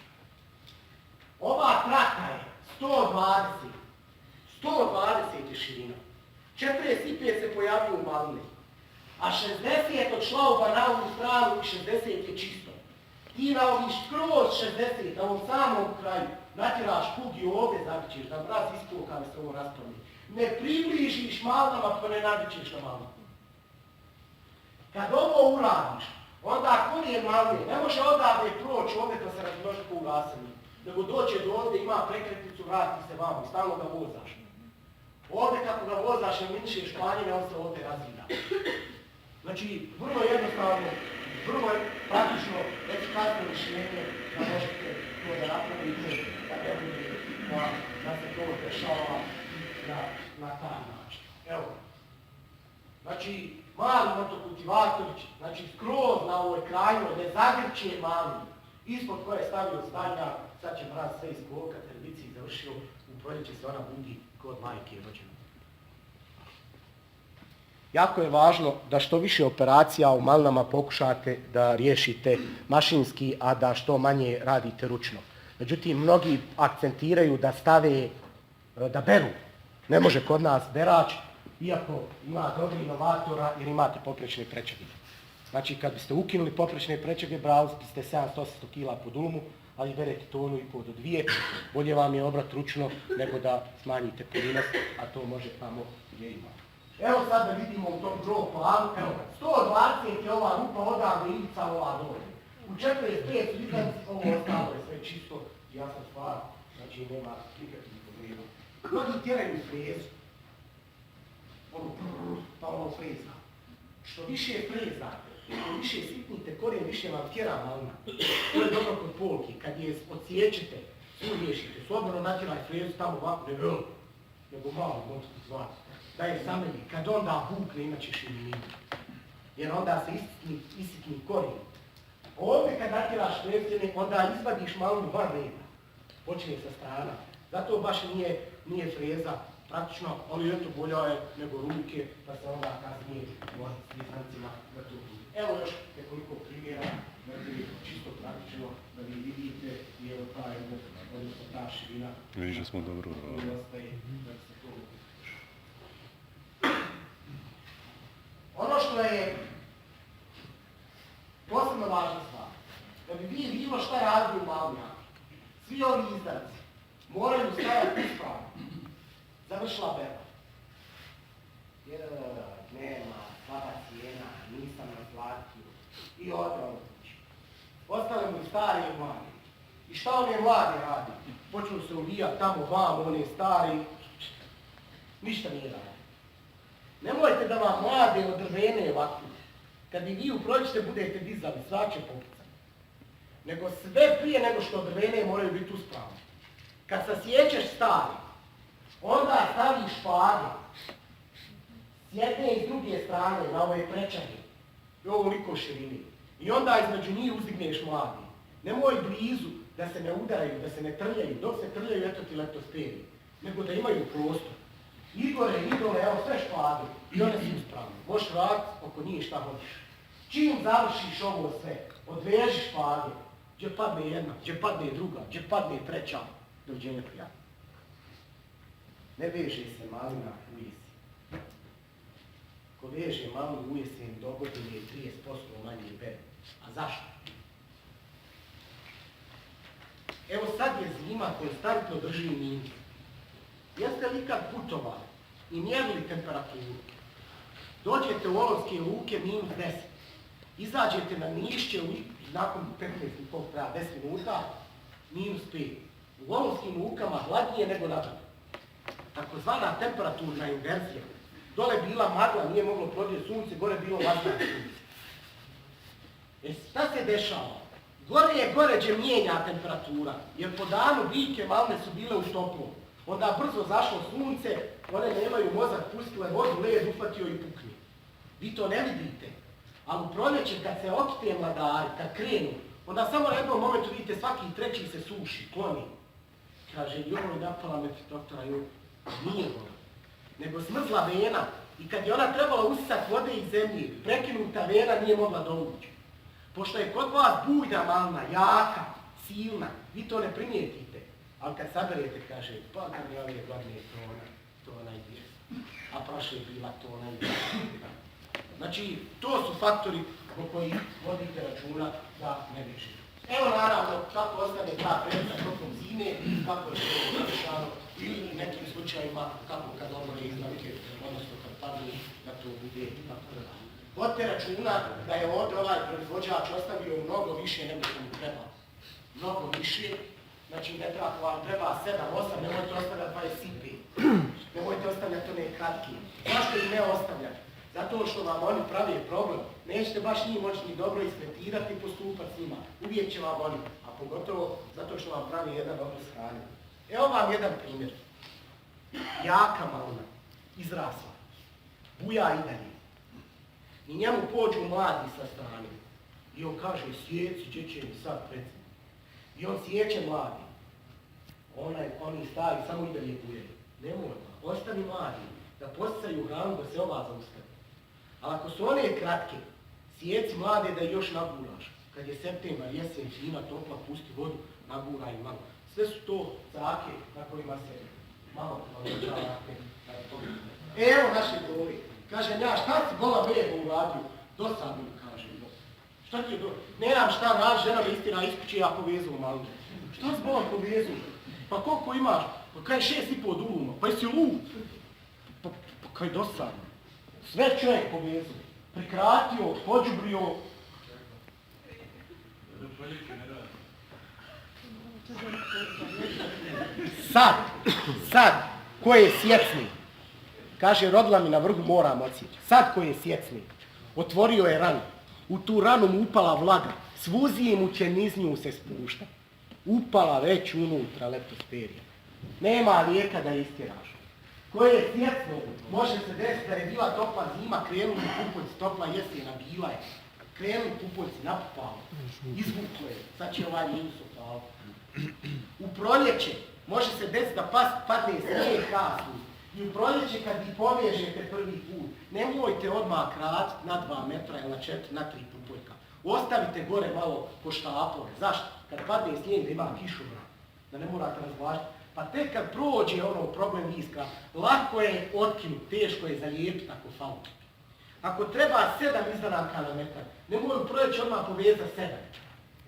ova traka je 120 je širina. 45 se pojavio u maline. A 60 od šlauba na ovu stranu i 60 je čisto. Ti na ovih skroz 60, na ovom samom kraju, natjeraš kug i ovdje zagrčiš, da mraz ispao kada se ovo raspravlja. Ne približiš malnama pa ne nagrčiš na malnu. Kad ovo uradiš, onda korijen malne ne može odavde proći ovdje da se razmnoži ko u rasadnju, nego dođe do ovdje, ima prekretnicu, vrati se vamo i stalno ga vozaš. Ovdje kako ga vozaš, ne minišeš planjene, on se ovdje razvida. Znači, vrlo jednostavno, vrlo praktično, efikasno rješenje da možete to da napravite, da ne bude da se to dešava na taj način. Evo. Znači, mali motokultivatorić, znači skroz na ovoj krajnoj, ne zagrče mali, ispod koje je stavio stajnjak, sad će mraz sve iskokat, herbicid završio, u proljeće se ona budi kod majke rođena. Jako je važno da što više operacija u malnama pokušate da riješite mašinski, a da što manje radite ručno. Međutim, mnogi akcentiraju da stave, da beru. Ne može kod nas berač, iako ima dobri inovatora jer imate poprečne prečage. Znači, kad biste ukinuli poprečne prečage, brali biste 700-800 kila po dulmu, ali berete tonu i po do 2, bolje vam je obrat ručno nego da smanjite podinas, a to može tamo gdje ima. Evo sad da vidimo u tom drugom planu, evo, 120 je ova rupa odavde Ivica ova dolje. U 45 su izdanci, ovo ostalo je sve čisto, jasna stvar, znači nema nikakvih problema. Mnogi tjeraju frezu, pa ono freza. Što više frezate, što više sitnite korijen, više vam tjera malina. To je dobro kod polki, kad je odsjećete, riješite, slobodno natjeraj frezu tamo ovako, nego malo možete zvati. Da je sameni, kad onda bukne imat ćeš i mininu. Jer onda se isitni korijen. Ovdje kad natjeraš frezine, onda izvadiš malinu van reda. Počne sa strana. Zato baš nije freza praktično, ali eto bolja je nego ruke, pa se onda kasnije može s listancima na to ruke. Evo još nekoliko primjera, čisto praktično, da vi vidite i evo ta širina.
Vidiš da smo dobro uradili.
Ono što je posebno važna stvar, da bi vi bilo šta radili u malnjaku, svi ovi izdanci moraju stajati ispravno. Završila beba. Nema, slaba cijena, nisam naplatio i odmah kući. Ostale mu i stari i mladi. I šta one mlade radi? Počnu se uvijati tamo vamo, one stari, ništa nije radi. Nemojte da vam mlade odrvene ovako. Kad bi vi u proljeće budete dizali, svače pokucanje. Nego sve prije nego što odrvene moraju biti uspravni. Kad sasjećeš stari, onda staviš špage s jedne i s druge strane na ove prečanje i ovoliko širini. I onda između njih uzdigneš mladi. Nemoj blizu da se ne udaraju, da se ne trljaju, dok se trljaju eto ti leptosperi, nego da imaju prostor. Igore, idole, evo sve špage i one su uspravne. Možeš raditi oko njih šta hoćeš. Čim završiš ovo sve, odveži špage, gdje padne jedna, gdje padne druga, gdje padne treća, dođenja prijatno. Ne veže se malina u jesen. Ko veže malinu u jesen, dogodine je 30% manje bere. A zašto? Evo sad je zima konstantno drži minus. Jeste li kad putovali i mjerili temperaturu? Dođete u Olovske luke -10. Izađete na Nišće nakon 15,5-10 minuta -5. U Olovskim lukama hladnije nego na brdu. Takozvana temperaturna inverzija. Dole bila magla, nije moglo prodjeti sunce, gore bilo vazna sunce. Šta se dešava? Gore gdje mijenja temperatura, jer po danu biljke malne su bile u toplom. Onda brzo zašlo sunce, one nemaju mozak, pustile vodu, led uhvatio i pukne. Vi to ne vidite, ali u proljeće kad se okite mladari, kad krenu, onda samo na jednom momentu vidite svaki treći se suši, kloni. Kaže, joj, napala me doktora, joj, nije voda, nego smrzla vena. I kad je ona trebala usisati vode iz zemlje, prekinuta vena nije mogla dovući. Pošto je kod vas bujna malna, jaka, silna, vi to ne primijetite. Ali kad saberete, kaže, pa kad mi ove godine to najbije. A prošle je bila to najbije. Znači, to su faktori po kojih vodite računa da ne bježite. Evo naravno kako ostane ta predsa tokom zime, kako je to završano ili u nekim slučajima kako kad omore iznake, odnosno kad padne da to bude tako da. Vodite računa da je ovdje ovaj proizvođač ostavio mnogo više nego što mu treba. Mnogo više, znači ne treba ako vam treba 7, 8, nemojte ostavljati 25. Nemojte ostavljati one kratke. Zašto ih ne ostavljati? Zato što vam oni pravi problem. Nećete baš njih moći ni dobro ispetirati i postupati s njima. Uvijek će vam oni, a pogotovo zato što vam pravi jedan odnos hrane. Evo vam jedan primjer. Jaka malina, izrasla, buja i dalje. I njemu pođu mladi sa strane. I on kaže, sjeci, gdje će mi sad predsjednik. I on sjeće mladi. Oni stari samo i dalje bujaju. Nemoj, ostavi mladi da posticaju hranu da se ova zaustavi. Ali ako su one kratke, sjeci mlade da još naguraš. Kad je septembar, jesen, zima, topla, pusti vodu, naguraj malo. Sve su to zake na kojima se malo povećava. Evo naše govori. Kaže, ja šta si bola bebo uradio? Dosadno, kaže. Šta ti je do... Nemam šta radi, žena me istina iskuće, ja povezu malo. Šta si bola povezu? Pa koliko imaš? Pa kaj 6,5 duluma. Pa jesi lud? Pa kaj dosadno. Sve čovjek povezu. Prikratio, pođubrio. Sad, ko je sjecni? Kaže, rodila mi na vrhu, moram odsjeći. Sad ko je sjecni? Otvorio je ranu. U tu ranu mu upala vlaga. Svuzi mu će niz nju se spušta. Upala već unutra leptosperija. Nema lijeka da istjeraš. Ko je sjecno, može se desiti da je bila topla zima, krenuli pupoljci, topla jesena, bila je. Krenuli pupoljci, napupali, izvuklo je. Sad će ovaj minus opao. U proljeće može se desiti da padne snijeg kasni. I u proljeće kad vi povežete prvi put, nemojte odmah kratiti na 2 metra ili na 4, na 3 pupoljka. Ostavite gore malo po štapove. Zašto? Kad padne snijeg da ima kišobran, da ne morate razvlačiti. Pa tek kad prođe problem viska, lako je otkinuti, teško je zalijepiti ako fali. Ako treba 7 izdanaka na metar, nemoj u proljeće odmah povezati 7.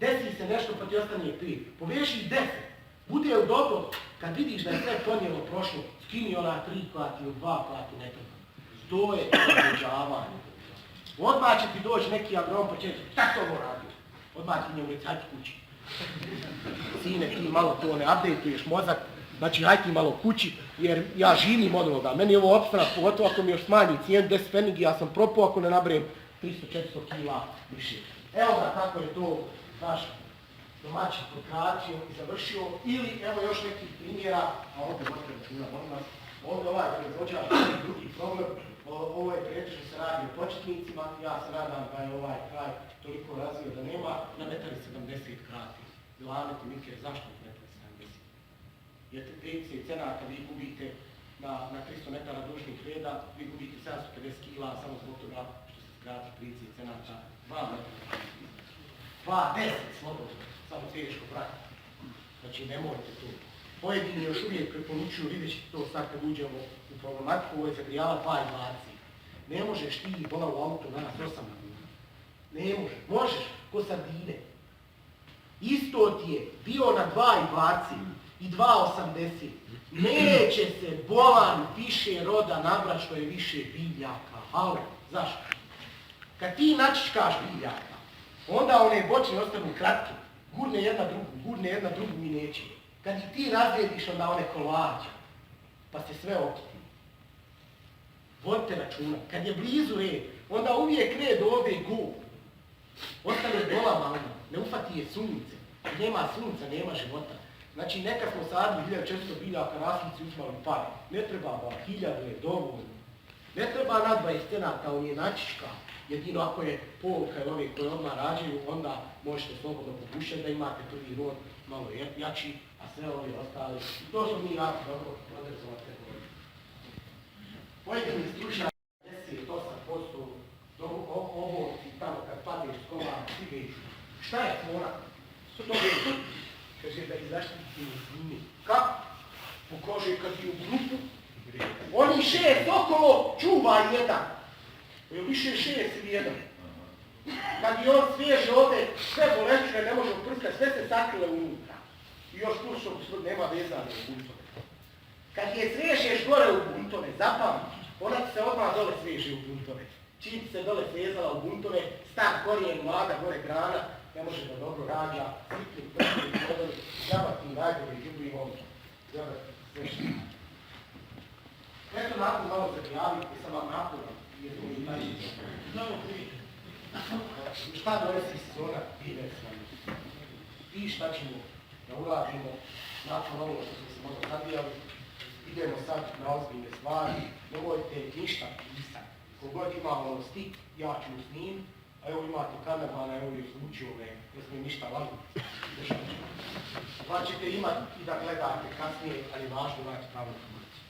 Desi se nešto pa ti ostane 5. Poveži 10. Bude u dobro, kad vidiš da je sve ponijelo prošlo, skini ona 3 klati ili 2 klati netreba. To je određavanje. Odmah će ti doći neki agrom pa će reći, tako ovo radio. odmah ti njemu reći, hajde kući. Sine, ti malo to ne updateuješ mozak, znači hajde ti malo kući, jer ja živim od ovoga. Meni je ovo opstanak, pogotovo ako mi još smanji cijenu 10 pfenigi, ja sam propao ako ne nabrijem 300-400 kila više. Evo ga kako je to naš domaćin pokračio i završio, ili evo još nekih primjera, a ovdje možete računa, molim vas, ovdje ovaj proizvođač drugi problem, ovo je pretežno se radi o početnicima, ja se nadam da je ovaj kraj toliko razvio da nema na 1,70 krati. Milanet i Mike, zašto 1,70? Jer 30 cenata vi gubite na 300 metara dužnih reda, vi gubite 750 kila samo zbog toga što se skrati 30 cenata 2 metra. 2,10 slobodno, samo teško brati. Znači nemojte to. Pojedini još uvijek preporučuju, vidjet ćete to sad kad uđemo u problematiku, ovo je zagrijava 2,20. Ne možeš ti bola u auto danas 8 kuna. Ne možeš. Možeš, ko sardine. Isto ti je bio na 2,20 i 2,80. Neće se bolan više roda nabrat što je više biljaka. Ali, zašto? Kad ti načičkaš biljaka, onda one bočne ostanu kratke. Gurne jedna drugu i neće. Kad ih ti razrediš, onda one kolađa, pa se sve okiti. Vodite računa, kad je blizu red, onda uvijek red ovdje gub. Ostane bola malna, ne ufati je sunce. Nema sunca, nema života. Znači, neka smo sadili 1400 biljaka, raslici uzmali pare. Ne treba ba, 1000 je dovoljno. Ne treba na 20 stenata, on je načička. Jedino ako je polka ili ovi koji odmah rađaju, onda možete slobodno popušati da imate prvi rod malo jači, a sve ovi ostali. To smo mi jako dobro odrezovati. Pojedini stručnjak 10-8% oborci tamo kad padeš s kola, svi veću. Šta je tvora? To veću. Kaže da ih zaštiti s njimi. Kako? Pokaže kad je u grupu. Oni 6 okolo čuva jedan. Je više 6 ili 1. Kad je on svježe ovdje, sve bolešće ne može uprskati, sve se sakrile unutra. I još tu što nema vezane u buntove. Kad je svežeš gore u buntove, zapamti, ona ti se odmah dole sveže u buntove. Čim ti se dole svezala u buntove, star korijen, mlada, gore grana, ne može da dobro rađa, sitni, prvi, odori, zabati najbolji, ljubi ovdje. Zabati sveže. Eto nakon malo zagrijaviti, sam vam napuno. Šta donesi sezona? I šta ćemo da ulažimo nakon ovo što smo se možda zabijali. Idemo sad na ozbiljne stvari. Nemojte ništa pisati. Kogod ima ono stik, ja ću snim. A evo imate kamermana, evo je zvuči ove, ne smije ništa lagati. Pa ćete imati i da gledate kasnije, ali važno imati pravo informaciju.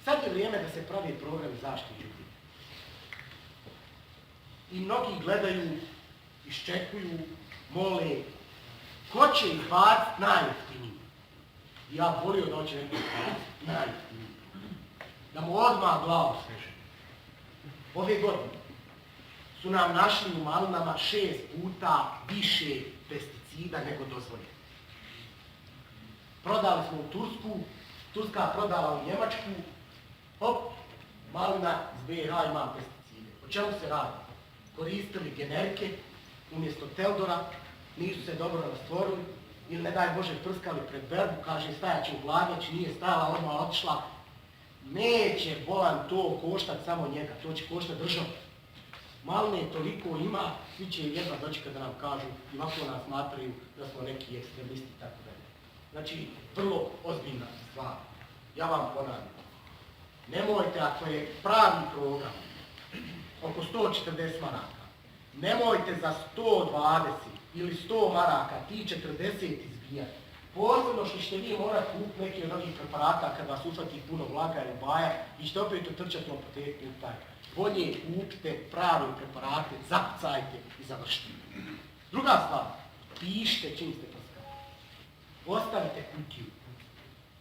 Sad je vrijeme da se pravi program zaštite ljudi. I mnogi gledaju, iščekuju, mole, ko će ih baciti najjeftiniji. Ja volio da hoće neki baciti najjeftiniji. Da mu odmah glavu sveže. Ove godine su nam našli u malinama 6 puta više pesticida nego dozvoljeno. Prodali smo u Tursku, Turska prodala u Njemačku, hop, malina iz BiH ima pesticide. O čemu se radi? Koristili generike umjesto Teldora, nisu se dobro rastvorili ili ne daj Bože prskali pred berbu, kaže stajat će u hladnjači, nije stajala, odmah otišla. Neće bolan to koštat samo njega, to će koštat državu. Maline toliko ima, svi će jedva doći kada nam kažu i ovako nas smatraju da smo neki ekstremisti i tako dalje. Znači, vrlo ozbiljna stvar. Ja vam ponavljam. Nemojte, ako je pravi program, oko 140 maraka, nemojte za 120 ili 100 maraka ti 40 izbijati. Posebno što ćete vi morati kupiti neki od ovih preparata kad vas ufati puno vlaga ili baja i ćete opet utrčati u apoteku u taj. Bolje kupite prave preparate, zakucajte i završite. Druga stvar, pišite čim ste prskali. Ostavite kutiju.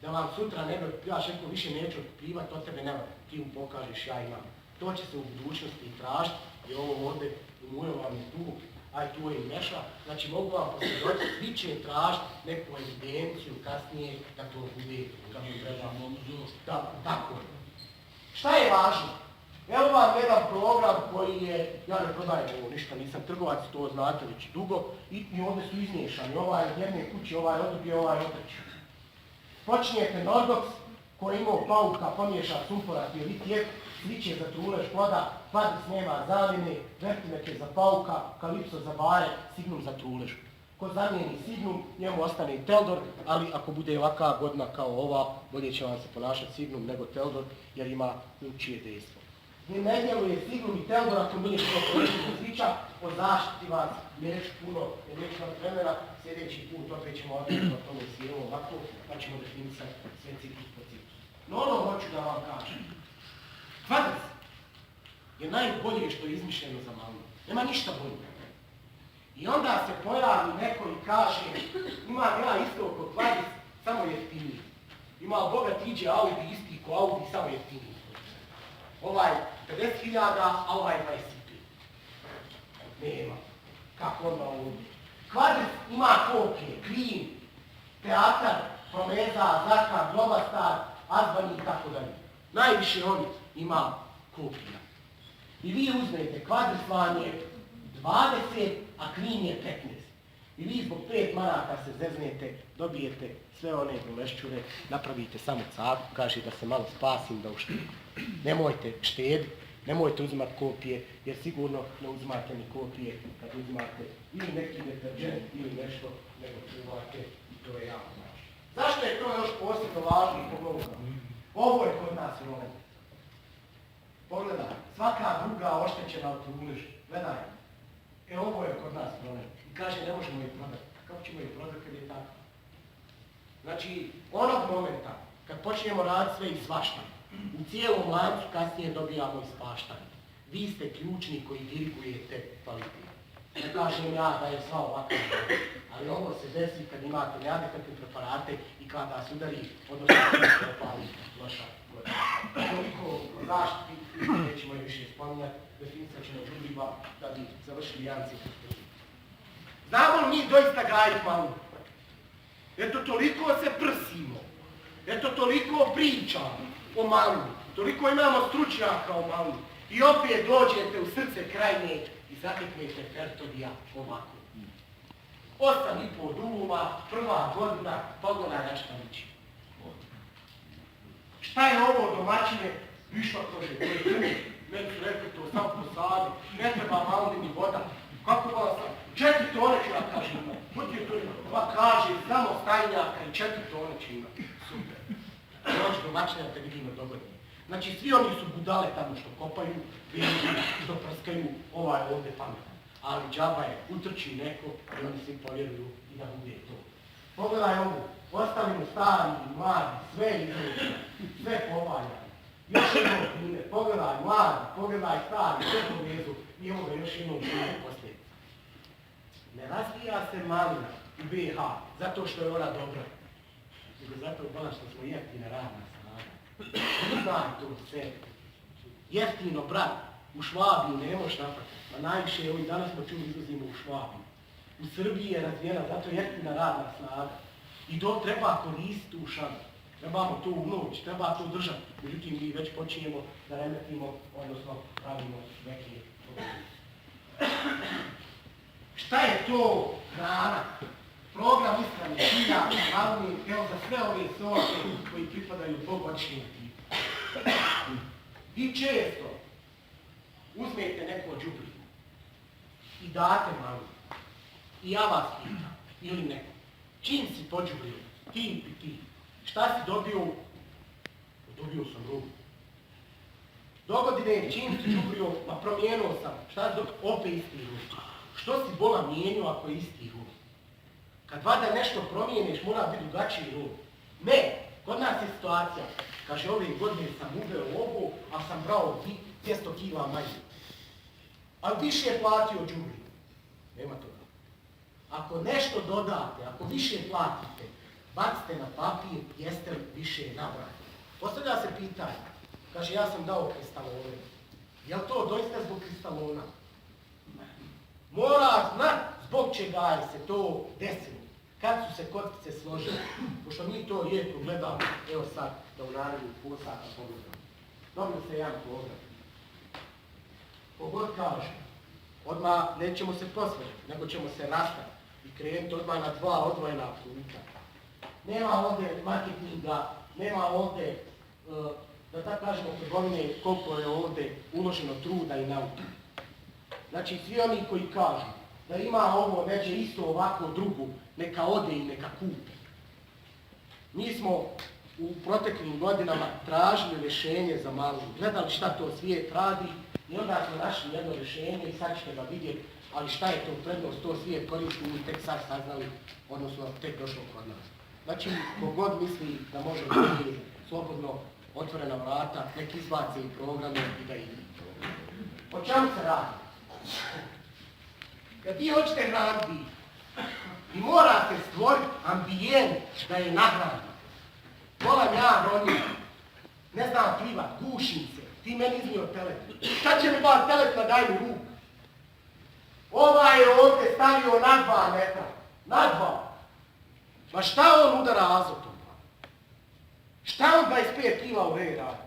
Da vam sutra ne bi, ja šeko više neću otkupljivati, od tebe nema, ti mu pokažeš, ja imam. To će se u budućnosti tražiti i ovo ovdje umujo vam je tu, aj tu je i meša. Znači mogu vam posvjedočiti, svi će tražiti neku evidenciju kasnije da to bude kako treba. Tako je. Šta je važno? Evo vam jedan program koji je, ja ne prodajem ovo ništa, nisam trgovac, to znate već dugo, i ovdje su izmiješani, ovaj od jedne kuće, ovaj od druge, ovaj od treće. Počinjete Nordox koji je imao pauka, pomiješa sumpora, litijek, sliče za trulež ploda, kvadris nema zamjene, vertimek je za pauka, kalipso za bare, signum za trulež. Ko zamijeni signum, njemu ostane i teldor, ali ako bude ovakva godina kao ova, bolje će vam se ponašati signum nego teldor, jer ima drugčije dejstvo. Gdje ne djeluje signum i teldor, ako nije što korisno sliča, o zaštiti vas neću puno, jer neću vam vremena, sljedeći put opet ćemo odrediti o tome svijevo ovako, pa ćemo definisati sve ciklus po ciklus. No ono hoću da vam kažem. Kvadris je najbolje što je izmišljeno za malu. Nema ništa bolje. I onda se pojavi neko i kaže, imam ja isto kod kvadris, samo jeftiniji. Ima bogat iđe Audi isti ko Audi, samo jeftiniji. Ovaj 50.000, a ovaj 25. Nema. Kako onda ovdje? Kvadris ima kopije, Krim, Teatar, Promeza, Zakar, Globastar, Azbani i tako dalje. Najviše ovih ima kopija. I vi uzmete, kvadris vam je 20, a Krim je 15. I vi zbog 5 maraka se zeznete, dobijete sve one bolešćure, napravite samo caku, kaže da se malo spasim, da uštedim. Nemojte štediti, nemojte uzimati kopije, jer sigurno ne uzimate ni kopije kad uzimate ili neki deterđent ili nešto, nego čuvate i to je jako važno. Zašto je to još posebno važno i pogledano? Ovo je kod nas problem. Pogledaj, svaka druga oštećena od trulež, gledaj. Ovo je kod nas problem. I kaže, ne možemo ih prodati. Kako ćemo ih prodati kad je tako? Znači, onog momenta, kad počnemo raditi sve i svašta, u cijelom lancu kasnije dobijamo ispaštanje. Vi ste ključni koji dirigujete kvalitet. Ne kažem ja da je sva ovakva, ali ovo se desi kad imate neadekvatne preparate i kada vas udari, odnosno se opali loša godina. Toliko zaštiti, nećemo je više spominjati, definicija ćemo žubriva da bi završili jedan ciklus. Znamo li mi doista gajiti malu? Eto toliko se prsimo, eto toliko pričamo o malu, toliko imamo stručnjaka o malu i opet dođete u srce krajine i zateknete Fertodija ovako. 8,5 duma, prva godina, pogledaj na šta liči. Šta je ovo domaćine? Višla kože, to je krvi. Meni su rekli to sam posadi, ne treba malo ni voda. Kako vam sam? 4 tone ću ja kažem. Budite to, pa kaže, samo stajnjaka i 4 tone će imati. Super. Doći domaćine da te vidimo dogodnije. Znači svi oni su budale tamo što kopaju, što prskaju, ovaj ovdje pametan. Ali džaba je, utrči neko i oni svi povjeruju i da bude to. Pogledaj ovu, ostavimo stari, mladi, sve izreći, sve povaljani. Još jednom primjer, pogledaj mladi, pogledaj stari, sve povezu i ovo je još jednom primjer posljedica. Ne razvija se malina u BiH zato što je ona dobra, nego zato je što smo jeftina radna snaga. Znaj to sve. Jeftino, brat, u Švabiju ne možeš napraviti. A najviše, ovih danas smo čuli, izlazimo u Švabiju. U Srbiji je razvijena, zato je jeftina radna snaga. I to treba koristiti u šansu. Trebamo to unući, treba to držati. Međutim, mi već počinjemo da remetimo, odnosno pravimo neke probleme. Šta je to hrana? Program ishrane šilja, glavni, evo za sve ove sorte koji pripadaju dvogodišnjim tipu. Vi često uzmete neko đubrivo i date malo. I ja vas pitam, ili neko, čim si pođubrio, ti i ti, šta si dobio? Dobio sam rubu. Dogodine, čim si đubrio, ma promijenio sam, šta si dobio? Opet isti rubu. Što si bola mijenio ako je isti rubu? Kad vada nešto promijeniš, mora biti drugačiji rub. Ne, kod nas je situacija, kaže, ove godine sam uveo ovo, a sam brao 200 kila manje. Ali više je platio đubrivo. Nema toga. Ako nešto dodate, ako više platite, bacite na papir, jeste li više nabrali. Postavlja se pitanje, kaže, ja sam dao kristalone. Je li to doista zbog kristalona? Mora znat zbog čega je se to desilo. Kad su se kockice složile, pošto mi to rijetko gledamo, evo sad, da u narednih pol sata pogledamo. Dobio se jedan program. Kogod kaže, odmah nećemo se posvađati, nego ćemo se rastati i krenuti odmah na dva odvojena puta. Nema ovdje marketinga, nema ovdje, da tako kažemo, trgovine koliko je ovdje uloženo truda i nauke. Znači, svi oni koji kažu da ima ovo neće isto ovako drugu, neka ode i neka kupi. Mi smo u proteklim godinama tražili rješenje za malu, gledali šta to svijet radi i onda smo našli jedno rješenje i sad ćete ga vidjeti, ali šta je to prednost, to svijet koristi, mi tek sad saznali, odnosno tek došlo kod nas. Znači, kogod misli da može biti slobodno otvorena vrata, nek izbaci i programe i da ide. O čemu se radi? Kad vi hoćete hraniti, vi morate stvoriti ambijent da je nahraniti. Volam ja roniti, ne znam plivat, gušim se, ti meni iznio telet. Šta će mi bar telet na daj mi ruku? Ovaj je ovdje stavio na 2 metra, na 2. Ma šta on udara azotom? Šta on 25 kila u rej radi?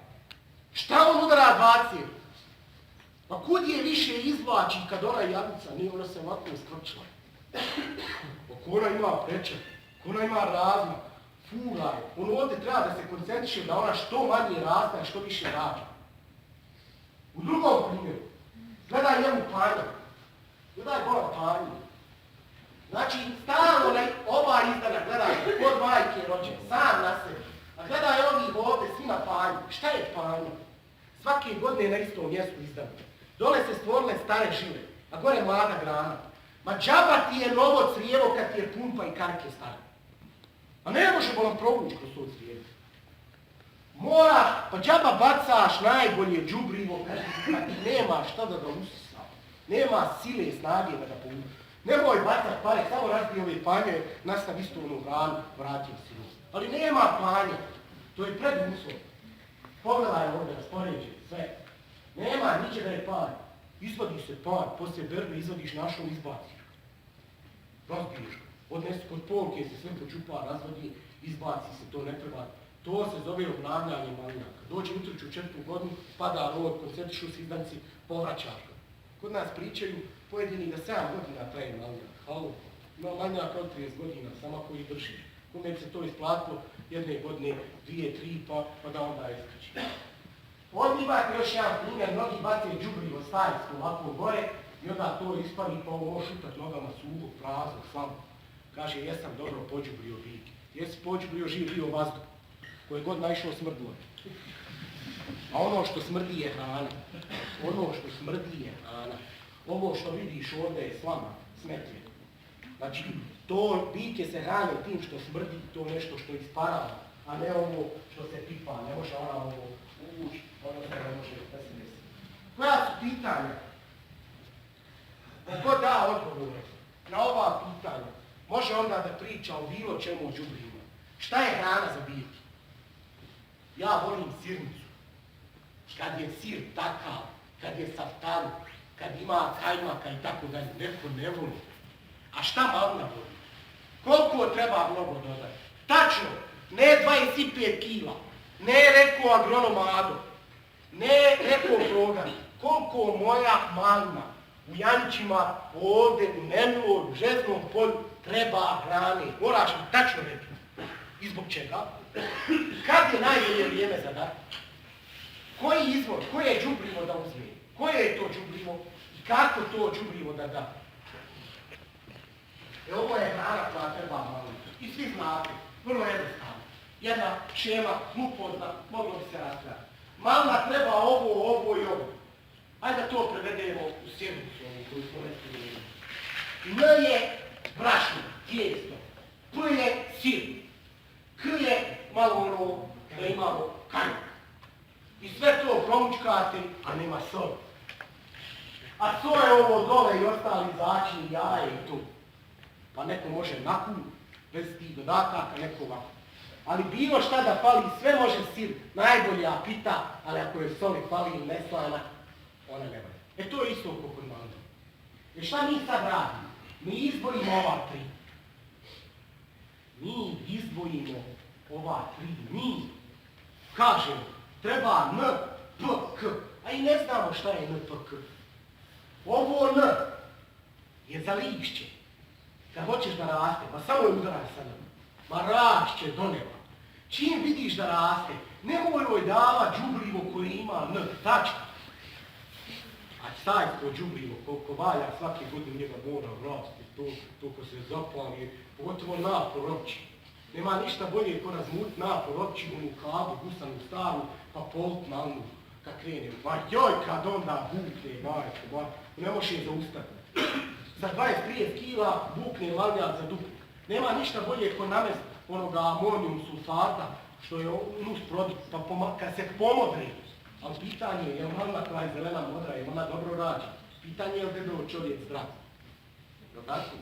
Šta on udara 20? Pa kud je više izvlači kad ona jadnica, nije ona se ovako iskrčila. Ako ona ima prečak, ako ona ima razmak, fura je. On ovdje treba da se koncentriše da ona što manje razna, što više rađa. U drugom primjeru, gledaj njemu panja. Gledaj gola panju. Znači, stalno ova izdana, gledaj, kod majke rođe, sam na sebi. A gledaj ovih ovdje, svi na panju. Šta je panja? Svake godine na istom mjestu izdana. Dole se stvorile stare žile, a gore mlada grana. Ma džaba ti je novo crijevo kad ti je pumpa i karke stare. A ne može bolam provući kroz to crijevo. Moraš, pa džaba bacaš najbolje đubrivo kad ti nema šta da ga usisa. Nema sile i snage da ga povuči. Nemoj bacat pare, samo razbij ove panje, nastav istu onu hranu, vratio si mu. Ali nema panja, to je preduslov. Pogledaj ovdje, raspoređe, sve. Nema ničega je par. Izvadi se par, poslije berbe izvadiš našom, izbaciš. Razbiješ ga. Odnesi kod polke, se sve počupa, razvodi, izbaci se, to ne treba. To se zove obnavljanje malinaka. Dođe utrić u 4. godinu, pada rod, koncentrišu se izdanci, povraćaš ga. Kod nas pričaju pojedini da 7 godina traje malinak. Halo, ima malinak od 30 godina, samo koji držiš. Kome se to isplatilo jedne godine, 2, 3, pa da onda iskači. Ovdje imate još jedan primjer, mnogi bate đubrivo stajsko ovako gore i onda to ispali pa ovo šutat nogama suho, prazno, slabo. Kaže, jesam dobro pođubrio bik. Jesi pođubrio živ bio vazduh, koje god naišao smrdilo. A ono što smrdi je hrana. Ono što smrdi je hrana. Ovo što vidiš ovdje je slama, smetlje. Znači, to bike se hrane tim što smrdi, to nešto što isparava, a ne ovo što se pipa, ne može ona ovo uvući, odnosno ne može da se desi. Koja su pitanja? Ko da odgovore na ova pitanja, može onda da priča o bilo čemu o đubrivu. Šta je hrana za biljke? Ja volim sirnicu. Kad je sir takav, kad je saftan, kad ima kajmaka i tako dalje, neko ne voli. A šta malina voli? Koliko treba mnogo dodati? Tačno, ne 25 kila, ne rekao agronom Ado, ne rekao program, koliko moja malina u Jančima, ovdje, u Nenlu, u Žeznom polju, treba hrane. Moraš mi tačno reći. I zbog čega? Kad je najbolje vrijeme za dat? Koji izvor, koje đubrivo da uzme? Koje je to đubrivo i kako to đubrivo da da? Ovo je hrana koja treba malo. I svi znate, vrlo jednostavno. Jedna šema, upozna, moglo bi se raspraviti. Malina treba ovo i ovo. Ajde da to prevedemo u sjednicu ovu koju smo rekli. N je brašno, tijesto. P je sir. K je malo ono da imamo kajmak. I sve to promučkate, a nema soli. A so je ovo dole i ostali začini, jaje i to. Pa neko može nakon, bez tih dodataka, neko ovako. Ali bilo šta da fali, sve može sir, najbolja pita, ali ako je soli fali ili neslana, ona ne valja. E to je isto kod malina. Jer šta mi sad radimo? Mi izdvojimo ova 3. Mi izdvojimo ova 3. Mi kažemo, treba N, P, K. A i ne znamo šta je N, P, K. Ovo N je za lišće. Kad hoćeš da raste, pa samo je udaraj sa nama. Ma rašće do neba. Čim vidiš da raste, nemoj joj dava đubrivo koje ima N, tačka. A stajsko đubrivo, koliko valja svake godine njega mora rasti, to ko se zapali, pogotovo napor opći. Nema ništa bolje ko razmut napor opći, onu kabu, gusanu staru, pa polt na onu, kad krene. Ma joj, kad onda bukne, majko, ne može je zaustaviti. Za 20-30 kila bukne lavljak za duplu. Nema ništa bolje ko namest onoga amonijum sulfata, što je nus produkt, pa kad se pomodri. Ali pitanje je, jel mama koja je zelena modra, jel ona dobro rađa? Pitanje je, jel debelo čovjek zdrav? Jel tako?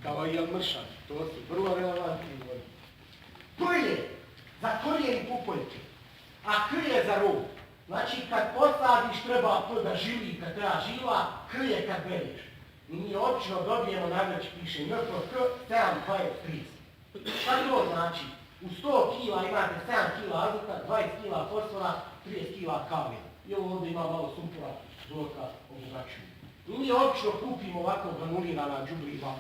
Kao i jel mršan? To su vrlo relevantni vodi. Krje za korijen i pupoljke, a krje za rog. Znači kad posadiš treba to da živi, kad treba živa, krje kad bereš. I mi obično dobijemo, najveći piše NPK 7,20-30. Šta to znači? U 100 kila imate 7 kila azota, 20 kila fosfora, 30 kila kavija. I ovo ovdje ima malo sumpora, zorka, obogačuju. I mi obično kupimo ovako granulirana đubriva,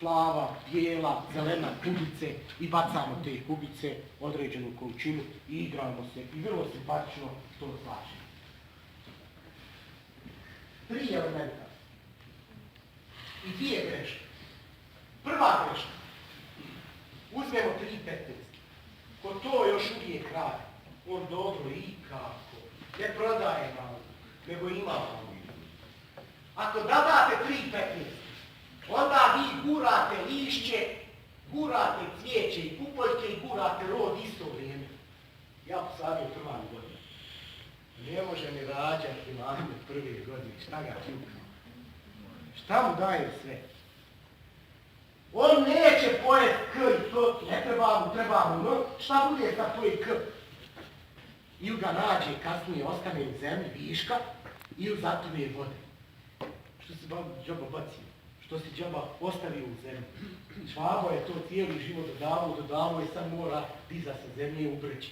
plava, bijela, zelena, kubice i bacamo te kubice određenu količinu i igramo se i vrlo simpatično to slažemo. 3 elementa. I 2 greške. Prva greška. Uzmemo 3,15. Ko to još uvijek radi, on dobro i kako. Ne prodaje malo, nego ima malo. Ako date 3,15, onda vi gurate lišće, gurate cvijeće i pupoljke i gurate rod isto vrijeme. Ja posadio prva godina. Ne može mi rađati mame prve godine, šta ga čuka? Šta mu daje sve? On neće pojest k i k, ne treba mu n, šta bude sa tvoj k? Ili ga nađe kasnije, ostane u zemlji viška, ili zatruje vode. Što se džaba bacio? Što si džaba ostavio u zemlji? Švabo je to cijeli život dodavao i sad mora diza sa zemlje u brđe.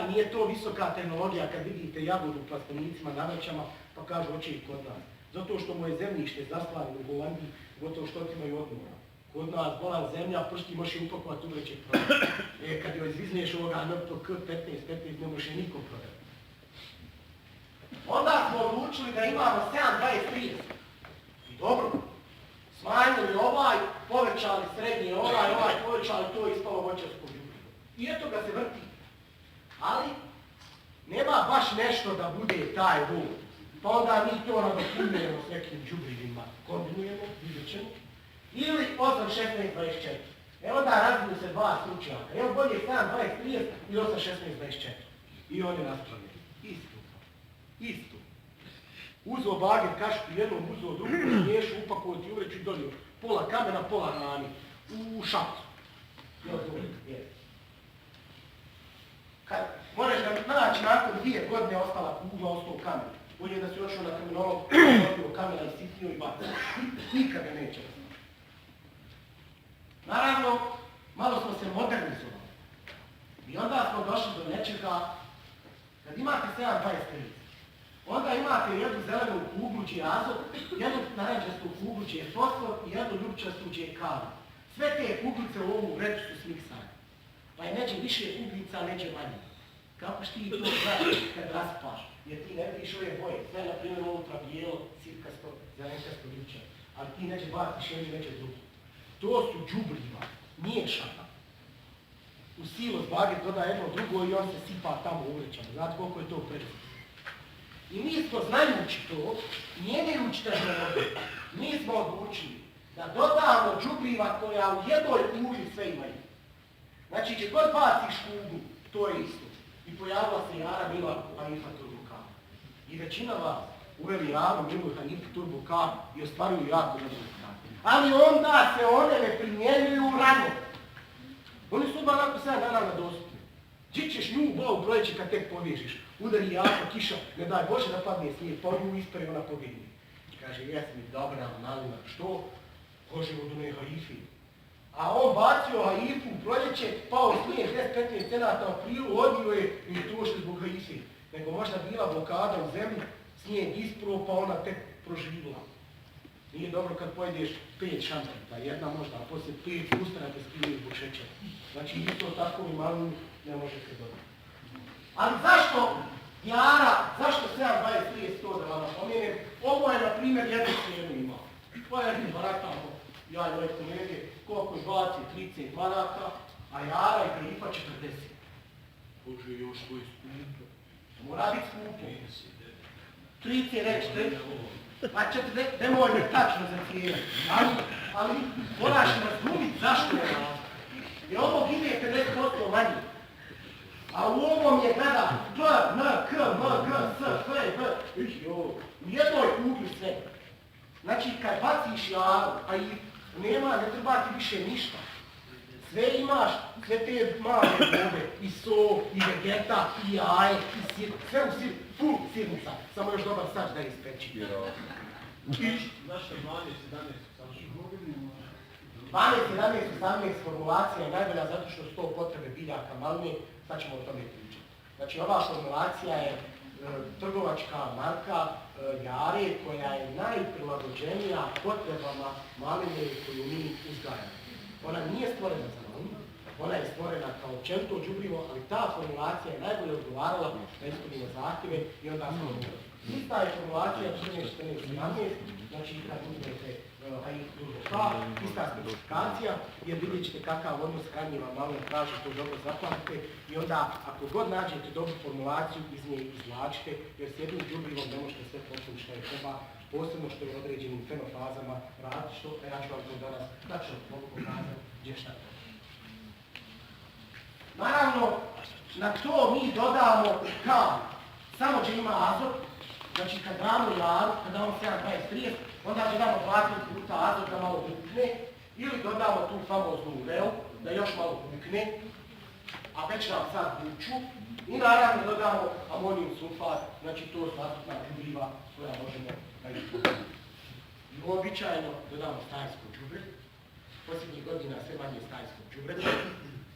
Nije to visoka tehnologija kad vidite jagodu u plastenicima na većama, pa kažu hoće i kod nas. Zato što mu je zemljište zaslavljeno u Holandiji, gotovo što imaju odmora. Kod nas bola zemlja, pršti može upakovati u vreće prodati. Kad joj izvizneš ovoga NPK 15, ne može nikom prodati. Onda smo odlučili da imamo 7,20-30. I dobro, smanjili ovaj, povećali srednje ovaj povećali to i ispalo voćarsko đubrivo. I eto ga se vrti. Ali, nema baš nešto da bude taj vod. Pa onda mi to nadopunjujemo s nekim đubrivima, kombinujemo, vidjet ćemo. Ili 8, 16, 24. Evo da razliju se dva stručnjaka. Evo bolje 7, 20, 30 i 8, 16, 24. I oni raspravljaju. Isto. Uzo bager, kašku jednom, uzo drugom, miješu, upakovati u vreću i dolio. Pola kamena, pola rani. U šapcu. Možeš ga naći nakon 2 godine ostala kugla, ostao kamen. Bolje da si ošao na kamenolog, dobio kamena i sitnio i bacio. Nikad ga neće ostati. Naravno, malo smo se modernizovali. I onda smo došli do nečega, kad imate 7,23, onda imate jednu zelenu kuglu čiji je azot, jednu narančastu kuglu čiji je fosfor i jednu ljubčastu čiji je kalium. Sve te kuglice u ovu vreću su smiksane. Pa je neće više kuglica, a neće manje. Kako ti to znaš kad raspaš? Jer ti ne vidiš ove boje. Sve, na primjer, unutra bijelo, sirkasto, zelenkasto, ljubčasto. Ali ti neće baciti šelji, neće drugi. To su đubriva, miješana. U silo zbage doda jedno drugo i on se sipa tamo u vrećama. Znate koliko je to predstavno? I mi smo, znajući to, mijenjajući tehnologiju, mi smo odlučili da dodamo đubriva koja u jednoj kugli sve imaju. Znači, če god baciš kuglu, to je isto. I pojavila se Jara Mila Hanifa Turbo-K. I većina vas uveli Jaru Milu Hanifa Turbo-K i ostvaruju jako dobro rezultate. Ali onda se one ne primjenjuju rano. Oni su odmah nakon 7 dana dostupni. Gdje ćeš nju u glavu proleći kad tek povježiš? Udari jako kiša, ne daj Bože da padne snijeg, pa nju ispere ona pobjegne. Kaže, jes mi dobra malina, što? Kože od one haifi. A on bacio haifu u proljeće, pao snijeg 10-15 cenata u aprilu, odnio je i to što zbog haifi. Nego možda bila blokada u zemlji, snijeg ispruo, pa ona tek proživila. Nije dobro kad pojedeš 5 šantreta, jedna možda, a poslije 5 ustrate skidaju zbog šećera. Znači isto tako i malinu ne može se dobiti. Ali zašto jara, zašto 7,20 da vam napomenem? Ovo je, na primjer, jednu cijenu imao. To je jedni baratamo, ja i moje kolege, koliko je 20-30 maraka, a jara i gripa 40. Bože, još to je skupo. Mora biti skupo. 30 rećete, pa 40, nemoj me tačno za cijenu. Ali moraš razumjeti zašto je jara. Jer ovog ide 50% manje. A u ovom je gleda P, N, K, M, G, S, F, V, u jednoj kugli sve. Znači kad baciš jaru, a i ne treba ti više ništa. Sve imaš, sve te male vode, i so, i vegeta, i jaje, i sir, sve u sir, full sirnica. Samo još dobar sač da ispeći.
Zašto 12, 11,
12, 11, 18 formulacija je najbolja zato što su to potrebe biljaka maline, sad ćemo o tome pričati. Znači ova formulacija je trgovačka marka jare koja je najprilagođenija potrebama maline koju mi uzgajamo. Ona nije stvorena za malinu, ona je stvorena kao općenito đubrivo, ali ta formulacija je najbolje odgovarala da ispunimo zahtjeve i onda smo odgovorili. Ista je formulacija 14-14-17, znači kad uzmete ista specifikacija, jer vidjet ćete kakav odnos hranjiva malo traži, to dobro zapamtite i onda ako god nađete dobru formulaciju, iz nje izvlačite, jer s jednim đubrivom ne možete sve popuniti što je treba, posebno što je u određenim fenofazama raditi što, a ja ću vam to danas tačno mogu pokazati gdje šta je. Naravno, na to mi dodamo kal, samo gdje ima azot, znači kad damo jaru, kad damo 7,20-30, onda dodamo 2-3 puta azot da malo bukne, ili dodamo tu famoznu ureu, da još malo bukne, a već nam sad buču, i naravno dodamo amonijum sulfat, znači to su azotna đubriva koja možemo da ispodimo. I uobičajeno dodamo stajsko đubre, posljednjih godina sve manje stajskog đubreta,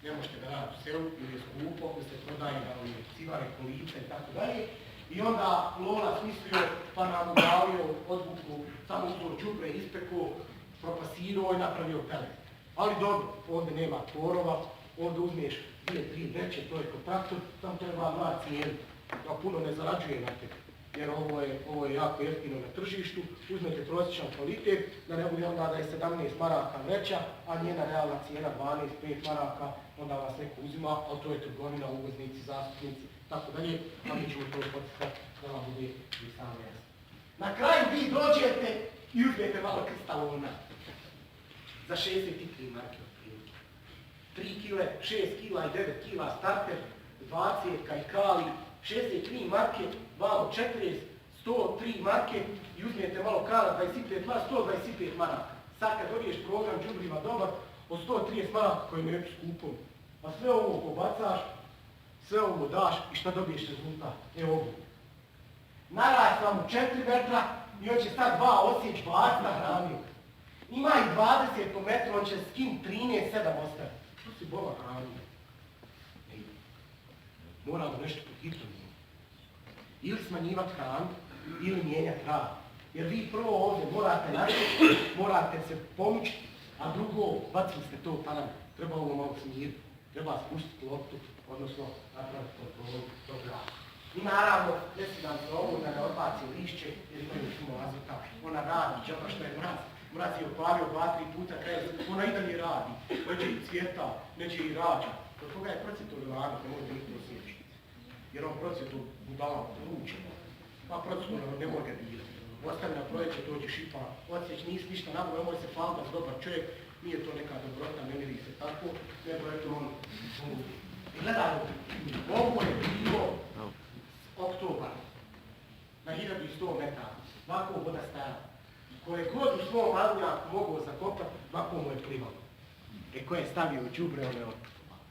ne možete ga raditi u selu ili je skupo, koji se prodaje na ovih civare, kolice i tako dalje. I onda Lola smislio pa nam udavio odvuku, samo uzor đubre, ispeku, propasirao i napravio pelet. Ali dobro, ovdje nema korova, ovdje uzmiješ 2-3 vreće, to je kontraktor, tam treba mlad cijeniti. Da puno ne zarađuje na tebi, jer ovo je jako jeftino na tržištu, uzmete prosječan kvalitet, da ne bude onda da je 17 maraka veća, a njena realna cijena 12-5 maraka, onda vas neko uzima, ali to je trgovina, uvoznici, zastupnici, tako dalje, a mi ćemo to poticati da vam bude i samo jasno. Na kraju vi dođete i uzmete malo kristalona za 63 marke otprilike. 3 kile, 6 kila i 9 kila starter, 20 kajkali, 63 marke, vamo 40, 103 marke i uzmijete malo kala, 25 maraka, 125 maraka. Sad kad dobiješ program đubriva dobar, od 130 maraka koji mi neću skupom, a sve ovo pobacaš, sve ovo daš i šta dobiješ rezultat? Evo ovo. Narast vam u 4 metra i on će sad 2 osjeć baciti na hranio. Ima i 20 po metru, on će skin 13, 7 ostaje. To si bola hranio. Moramo nešto pod hitno mijenjati. Ili smanjivati hranu, ili mijenjati rad. Jer vi prvo ovdje morate načeti, morate se pomučiti, a drugo, bacili ste to pa nam treba ovo malo smiriti. Treba spustiti loptu, odnosno napraviti kontrolu tog rada. I naravno, desi nam se ovo da ne odbaci lišće, jer imaju puno azota. Ona radi, džaba što je mraz. Mraz je opalio 2-3 puta kraja, ona i dalje radi. Neće i cvjeta, neće i rađa. Kod toga je procjetor lanac, ne možete niti osjećati. Jer on procjetor budala ruče. Pa procjetor ne može ga dirati. Ostane na projekte, dođe šipa, odsjeć, nisi ništa napravio, nemoj se falda, dobar čovjek, nije to neka dobrota, ne vidi se tako, nego je to on. Gledajmo, ovo je bilo oktobar, na 1100 metara, ovako voda stajala. Koje god u svom malunjaku mogao zakopati, ovako mu je plivalo. Ko je stavio u đubre, ona je otputovala.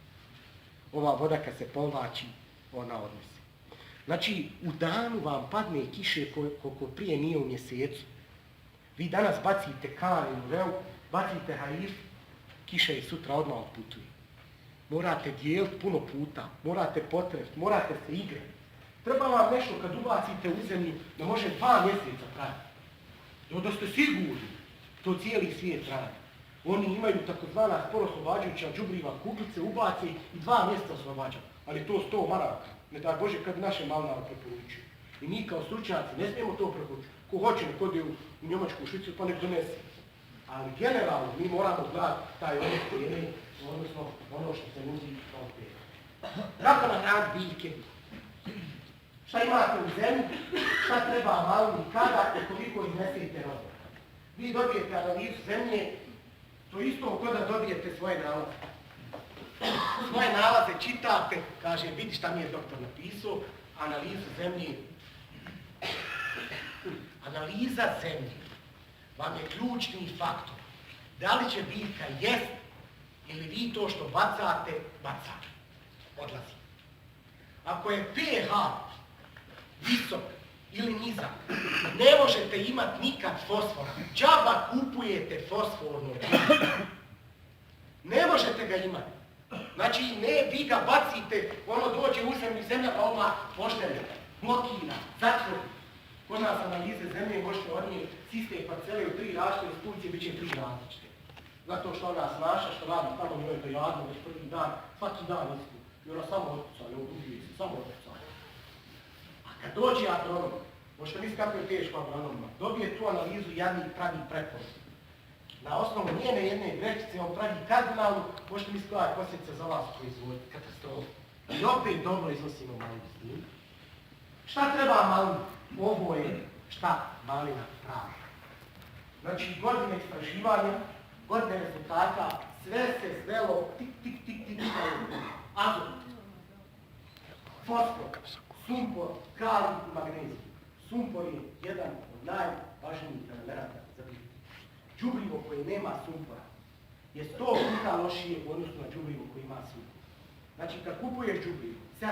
Ova voda kad se povlači, ona odnese. Znači, u danu vam padne kiše koliko prije nije u mjesecu. Vi danas bacite karin u reu, bacite haif, kiša je sutra odmah otputuje. Morate dijeliti puno puta, morate potrefiti, morate se igrati. Treba vam nešto kad ubacite u zemlju da može 2 mjeseca trajati. Da ste sigurni, to cijeli svijet radi. Oni imaju takozvana sporoslobađajuća đubriva kuglice, ubace i 2 mjeseca oslobađa. Ali to 100 maraka. Ne daj Bože kad naše malnare preporučuju. I mi kao stručnjaci ne smijemo to preporučiti. Ko hoće nek ode u Njemačku, u Švicu pa nek donese. Ali generalno mi moramo gledati taj odnos cijene, odnosno ono što se nudi kao pet. Kako nahraniti biljke? Šta imate u zemlji, šta treba malo i kada i koliko iznesete roda. Vi dobijete analizu zemlje, to isto kao da dobijete svoje nalaze. Svoje nalaze čitate, kaže, vidi šta mi je doktor napisao, analizu zemlje. Analiza zemlje vam je ključni faktor. Da li će biljka jest ili vi to što bacate, odlazi. Ako je pH visok ili nizak, ne možete imati nikad fosfora. Džaba kupujete fosforno. Ne možete ga imati. Znači, ne, vi ga bacite, ono dođe u zemlja, pa odmah poštene, blokira, zatvori. Kod nas analize zemlje možete odnijeti siste parcele u 3 različite institucije, bit će 3 različite. Zato što ona snaša, što radi tamo njoj to jadno, već prvi dan, svaki dan istu. I ona samo otpuca, ne udubljuje se, samo otpuca. A kad dođe agronom, možete misliti kako je teško agronomima, dobije tu analizu jadni i pravi preporod. Na osnovu njene jedne grečice on pravi kardinalnu, možete misliti koja je posljedica za vas proizvodi, katastrofa. I opet dobro iznosimo malo s njim. Šta treba malinu? Ovo je šta malina pravi. Znači, godine istraživanja, godine rezultata, sve se svelo tik, azot, fosfor, sumpor, kalij i magnezij. Sumpor je jedan od najvažnijih elemenata za biljku. Đubrivo koje nema sumpora je 100 puta lošije u odnosu na đubrivo koje ima sumpor. Znači, kad kupuješ đubrivo 7,25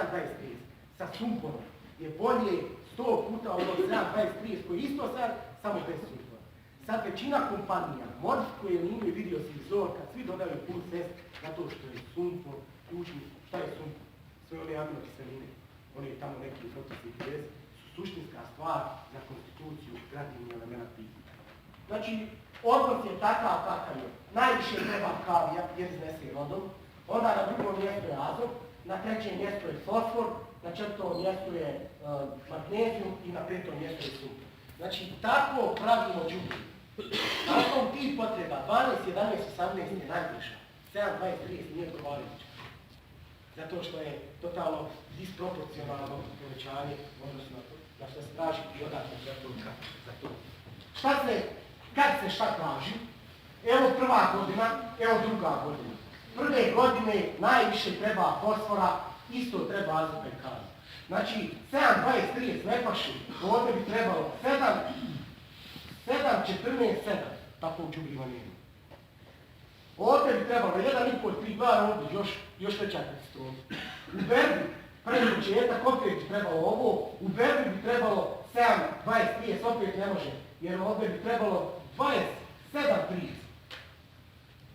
sa sumporom, je bolje 100 puta od 7,23 koji isto sad, samo bez sumpora. Sad većina kompanija modifikuje liniju i vidio si vzor kad svi dodaju pun test zato što je sumpor ključni. Šta je sumpor? Sve one aminokiseline, one je tamo neki fotosintez, su suštinska stvar za konstituciju gradivnih elementa biljka. Znači, odnos je takav kakav je. Najviše treba kavija jer iznese rodom, onda na drugom mjestu je azot, na trećem mjestu je fosfor, na četvrtom mjestu je magnezijum i na petom mjestu je sumpor. Znači, tako pravimo đubrivo. Na osnovu tih potreba 12, 11, 18 je najviša. 7, 20, 30 nije odgovarajuće. Zato što je totalno disproporcionalno povećanje, odnosno da se traži i dodatna preporuka za to. Kad se šta traži? Evo prva godina, evo druga godina. Prve godine najviše treba fosfora, isto treba azota i kalija. Znači, 7, 20, 30 ne paši, ovdje bi trebalo 7, 14, 7, tako u đubriva nema. Ovdje bi trebalo 1,5, 3, 2, ovdje još veća katastrofa. U berbi, prvi početak, opet bi trebalo ovo, u berbi bi trebalo 7, 20, 30, opet ne može, jer ovdje bi trebalo 27, 30.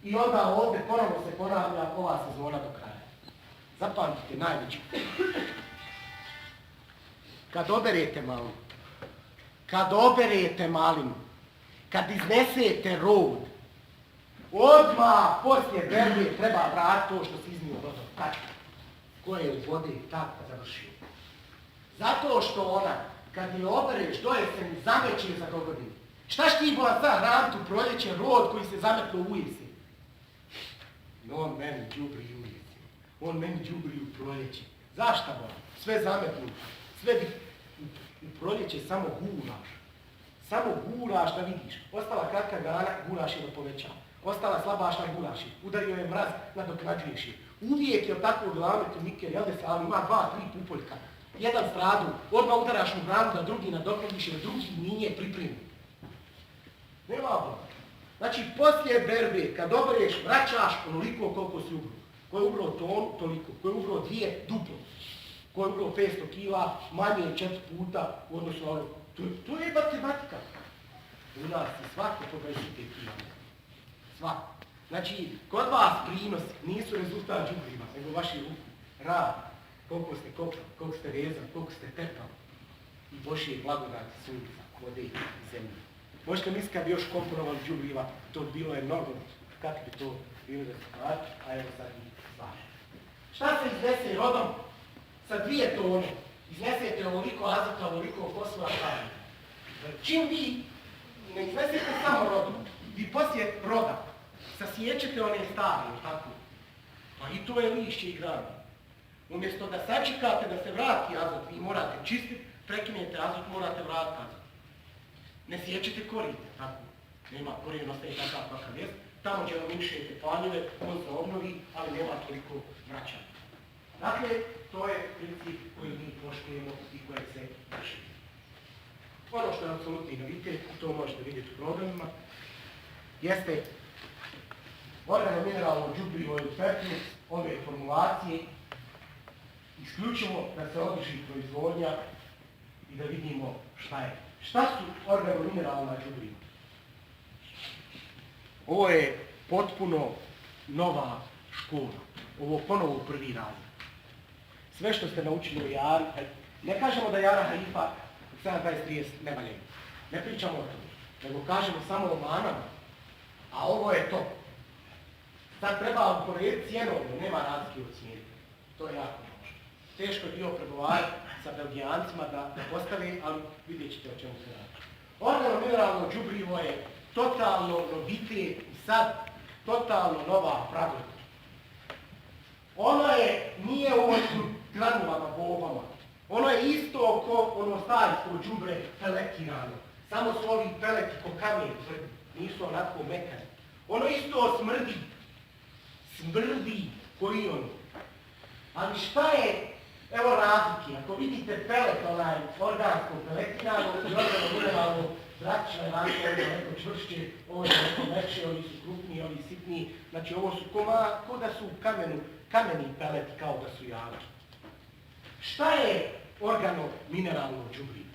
I onda ovdje ponovno se ponavlja ova sezona do kraja. Zapamtite najveću. Kad oberete malinu, kad iznesete rod, odmah poslije berbe treba vratiti to što si iznio rodom. Tačka. Koje je u vode tako završio. Zato što ona, kad je obereš, do jeseni zameće za dogodinu. Šta ti bila sad hraniti u proljeće rod koji se zametno u jesen? I on meni đubri u jesen. On meni đubri u proljeće. Zašta bola? Sve zametno. Sve bi u proljeće samo guraš. Samo guraš da vidiš. Ostala kratka grana, guraš je da poveća. Ostala slabašna, guraš je. Udario je mraz, nadoknađuješ je. Uvijek je tako glametu nikel, jel da se, ali ima 2-3 pupoljka. Jedan stradu, odmah udaraš u granu da drugi nadoknadiš, jer drugi nije pripremljen. Nema bola. Znači, poslije berbe, kad obereš, vraćaš onoliko koliko si ubrao. Ko je ubrao tonu, toliko. Ko je ubrao 2, duplo. Ko je ubrao 500 kila, manje je 4 puta u odnosu na ono. To je matematika. U nas je svako po 25 kila. Svako. Znači, kod vas prinos nisu rezultat đubriva, nego vaši ruku, rad, koliko ste kopali, koliko ste rezali, koliko ste tepali i Božje blagodati sunca, vode i zemlje. Možete misliti kad bi još komponovali đubriva, to bilo je mnogo, kako bi to bilo da se pravi, a evo sad i slažem. Šta se iznese rodom sa 2 tone? Iznesete ovoliko azota, ovoliko fosfora, kalija. Čim vi ne iznesete samo rodom, vi poslije roda sasjećete one stare, tako? Pa i to je lišće i grane. Umjesto da sačekate da se vrati azot, vi morate čistiti, prekinete azot, morate vratiti azot. Ne sjećete korijene, tako? Nema korijen, ostaje takav kakav jest. Tamo gdje vam mišete planjeve, on se obnovi, ali nema toliko vraćanja. Dakle, to je princip koji mi poštujemo i koje se drži. Ono što je apsolutni novitet, to možete vidjeti u programima, jeste organomineralno đubrivo ili Fertilux, ove formulacije, isključivo da se održi proizvodnja i da vidimo šta je. Šta su organomineralna đubriva? Ovo je potpuno nova škola. Ovo ponovo prvi razred. Sve što ste naučili o Jari, ne kažemo da Jara Haifa 7.20.30 ne valjaju. Ne pričamo o tome, nego kažemo samo o manama. A ovo je to. Sad treba uporediti cijenovno, nema razlike u cijeni. To je jako možno. Teško je bio pregovarati sa Belgijancima da postave, ali vidjet ćete o čemu se radi. Organomineralno đubrivo je totalno novitet i sad totalno nova pravila. Ono nije u ovim granulama, bobama. Ono je isto ko ono starijsko đubre pelekirano. Samo su ovi peleti ko kamen tvrdi, nisu onako mekani. Ono isto smrdi. Smrdi koji ono. Ali šta je, evo razlike, ako vidite pelet onaj organsko pelekirano i organomineralno praktično je razlike, ovo je neko čvršće, ovo je neko mekše, ovi su krupniji, ovi sitniji. Znači ovo su ko da su kameni peleti, kao da su jaki. Šta je organomineralno đubrivo?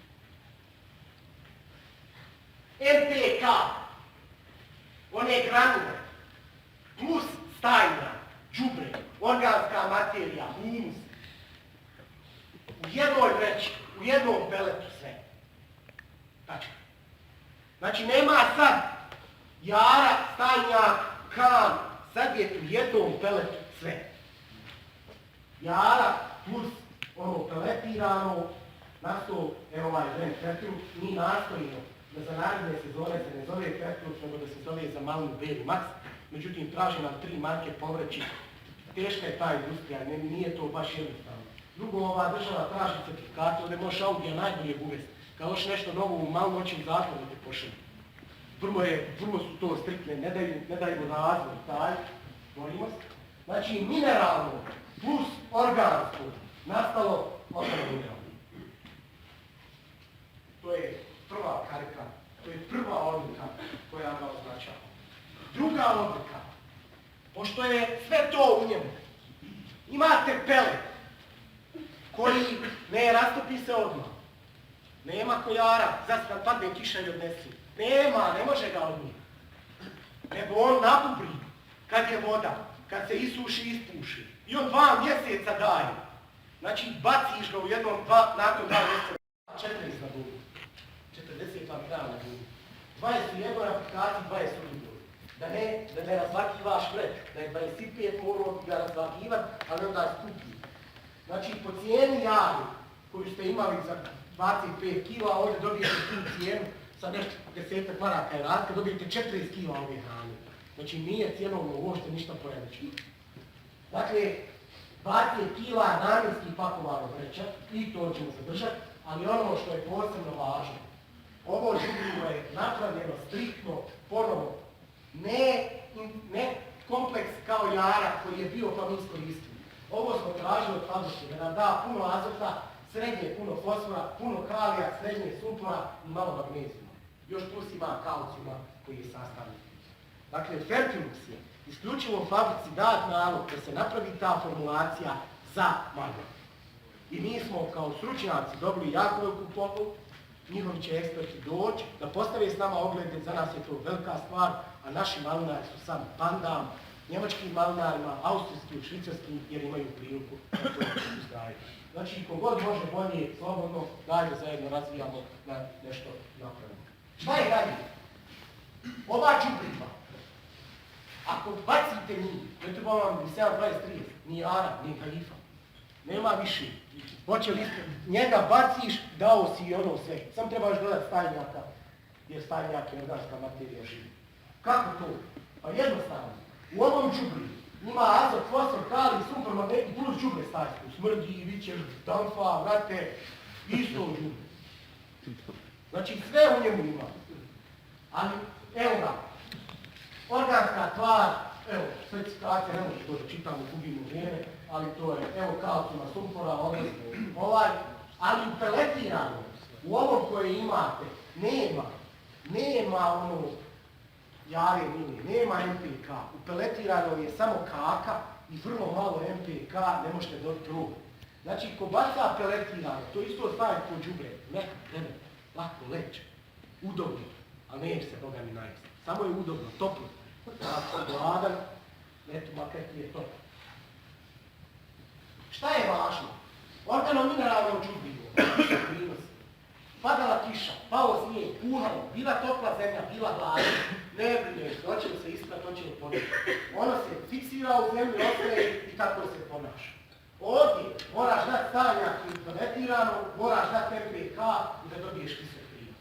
NPK, one granule, plus stajna, đubre, organska materija, humus. U jednoj vreći, u jednom peletu sve. Tačka. Znači nema sad jara, stajnjak, kan, sad je u jednom peletu sve. Jara plus ono peletirano, nasto, evo ovaj brand Fertilux, mi nastojimo da za naredne sezone se ne zove Fertilux, nego da se zove za malinu Beli Max. Međutim, traži nam 3 marke povreći. Teška je ta industrija, nije to baš jednostavno. Drugo, ova država traži certifikate, ovdje možeš Audija najbolje uvesti. Kao još nešto novo u malo noćem zakonu da te pošalju. Vrlo su to striktne, ne daju razvoj, taj, molimo se. Znači, mineralno plus organsko nastalo organomineralno. To je prva karika, to je prva odlika koja ga označava. Druga odlika, pošto je sve to u njemu, imate pelet koji ne rastopi se odmah. Nema kojara, zato kad padne kiša i odnesi. Nema, ne može ga odnijeti. Nego on napubri kad je voda, kad se isuši, ispuši. I on 2 mjeseca daje. Znači baciš ga u jednom, nakon 2 mjeseca, 40 na gugu. 40 vam kraja na gugu. 20 u jednoj aplikaciji, 20 u drugoj. Da ne razlakivaš pred, da je 25 morao ga razlakivat, ali onda skupi. Znači po cijeni jari koju ste imali za 25 kila, ovdje dobijete tu cijenu, sa nešto 10 maraka je razlika, dobijete 40 kila ove hrane. Znači nije cijenovno uopšte ništa poremećeno. Dakle, 20 kila namjenski pakovano vreća, i to ćemo zadržati, ali ono što je posebno važno, ovo đubrivo je napravljeno striktno, ponovo, ne kompleks kao jara koji je bio pa mi iskoristili. Ovo smo tražili od fabrike da nam da puno azota, srednje puno fosfora, puno kalija, srednje sumpora i malo magnezijuma. Još plus ima kalcijuma koji je sastavljen. Dakle, Fertilux je isključivo fabrici dat nalog da se napravi ta formulacija za magnet. I mi smo kao stručnjaci dobili jako veliku pohvalu, njihovi će eksperti doći, da postave s nama oglede, za nas je to velika stvar, a naši malinari su sad pandam, njemačkim malinarima, austrijskim, švicarskim, jer imaju priliku da to uzgajaju. Znači, kogod može bolje, slobodno, dajde zajedno razvijamo da nešto napravimo. Šta je dalje? Ova đubriva, ako bacite njih, ne treba vam ni 7, 20, 30, ni Ara, ni Halifa. Nema više. Hoće li njega baciš, dao si i ono sve. Sam trebaš dodati stajnjaka, jer stajnjak je organska materija živa. Kako to? Pa jednostavno. U ovom đubri ima azot, fosfor, kalij, sumpor, magnet i plus đubre stajsko. Smrdi, vićeš, damfa, vrate, isto u đubre. Znači sve u njemu ima. Ali, evo ga, organska tvar, evo, specifikacija, ne možeš to da čitamo, gubimo vrijeme, ali to je, evo, kalcijuma, sumpora, ali u peletirano, u ovom koje imate, nema ono, jare mini, nema MPK, u peletirano je samo kaka i vrlo malo MPK, ne možete dobiti drugo. Znači, ko baca peletirano, to isto staje po đubre, neka, tebe, lako, leće, udobno, ali neće se Boga mi najesti. Samo je udobno, toplo. Ako gladan, eto makar ti je toplo. Šta je važno? Organo-mineralno đubrivo, prinos. Padala kiša, pao snijeg, puhalo, bila topla zemlja, bila hladna. Ne brineš, hoće li se isprati, hoće li podati. Ono se fiksira u zemlju, ostaje i tako se ponaša. Ovdje moraš dati stanjak implementirano, moraš dati MPK i da dobiješ kisek prinos.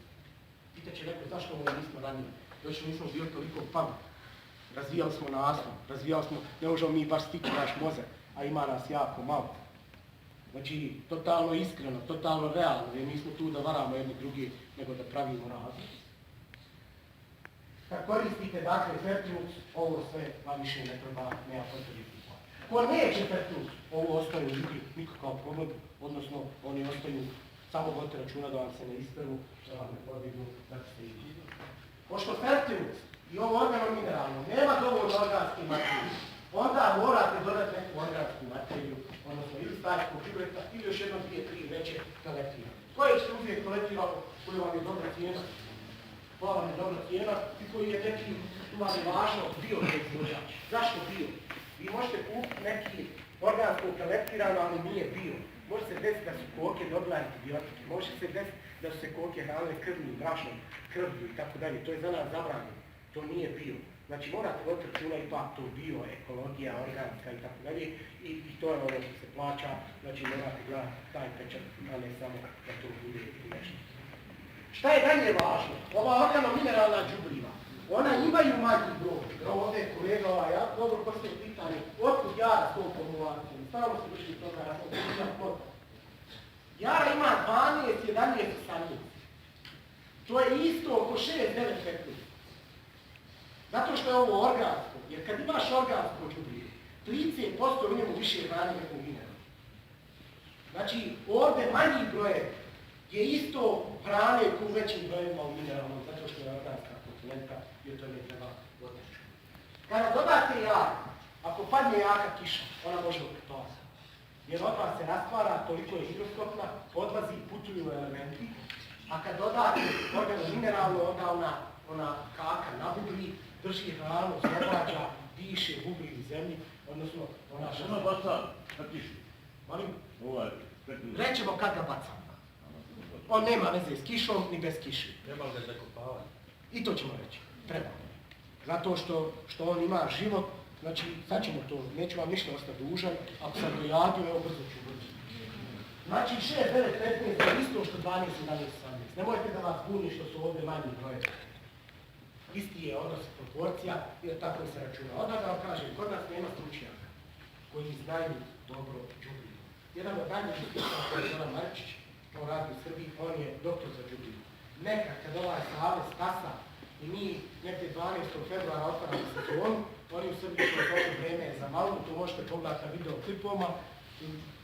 Pitaće neko zašto ovo nismo ranije. Još nismo bili toliko pametni. Razvijali smo naslov, ne možemo mi baš stići naš mozak, a ima nas jako malo. Znači, totalno iskreno, totalno realno, jer nismo tu da varamo jedni drugi, nego da pravimo razlog. Kad koristite, dakle, Fertrux, ovo sve vam više ne treba, nema potrebe. Ko neće Fertrux, ovo ostaje u ljudi, nikakav problem, odnosno oni ostaju, samo vodite računa da vam se ne isprvu, da vam ne podignu, da ste ih. Pošto Fertrux i ovo organo-mineralno nema dovoljno organske materije, onda morate dodati neku organsku materiju, odnosno ili stajskog đubreta, ili još jedno, 2, 3 veće peletirano. Koje ćete uzeti peletirano, koji vam je dobra cijena, koja vam je dobra cijena i koji je neki, tu vam je važno, bio proizvođač. Zašto bio? Vi možete kupiti neki organsko peletirano, ali nije bio. Može se desiti da su koke dobile antibiotike, može se desiti da su se koke hranile krvnim, brašnom, krvlju i tako dalje. To je za nas zabranjeno. To nije bio. Znači morate voditi računa ipak to bio, ekologija, organska i tako dalje. I to je ono što se plaća, znači morate gledati taj pečat, a ne samo da to bude nešto. Šta je dalje važno? Ova organo-mineralna đubriva, ona imaju manji broj. Ovdje je kolega ja dobro postavio pitanje, otkud jara s tom formulacijom? Stavno se vrši toga, ja sam učinjam kod. Jara ima 12, 11, 18. To je isto oko 6, 9, 15. Zato što je ovo organsko, jer kad imaš organsko đubrivo, 30% u njemu više hrane nego mineralno. Znači, ovdje manji broj je isto hrane u većim brojima u mineralnom, zato što je organska komponenta i o tome treba odreći. Kada dodate jaru, ako padne jaka kiša, ona može okretoza. Jer odmah se rastvara, toliko je higroskopna, odlazi, putuju elementi, a kad dodate organo-mineralno, onda ona kaka nabubri, drži hranu, oslobađa, diše, bubri u zemlji, odnosno ona šast.
Ona baca na kišu.
Molim?
Rećemo
kad ga bacamo. On nema veze s kišom ni bez kiše.
Treba ga zakopavati.
I to ćemo reći. Treba. Zato što on ima život, znači sad ćemo to, neću vam ništa ostati dužan, ako sam dojadio, evo brzo ću brzo. Znači 6, 9, 15 je isto što 12, 11, 18. Nemojte da vas buni što su ovdje manji brojevi. Isti je odnos proporcija, jer tako se računa. Odmah da vam kažem, kod nas nema stručnjaka koji znaju dobro đubrivo. Jedan od daljnjih stručnjaka je Zoran Marčić, on radi u Srbiji, on je doktor za đubrivo. Nekad kad ovaj savez kasa i mi negdje 12. februara otvaramo sezonu, oni u Srbiji su ovo vreme za malo, to možete pogledati na videoklipoma.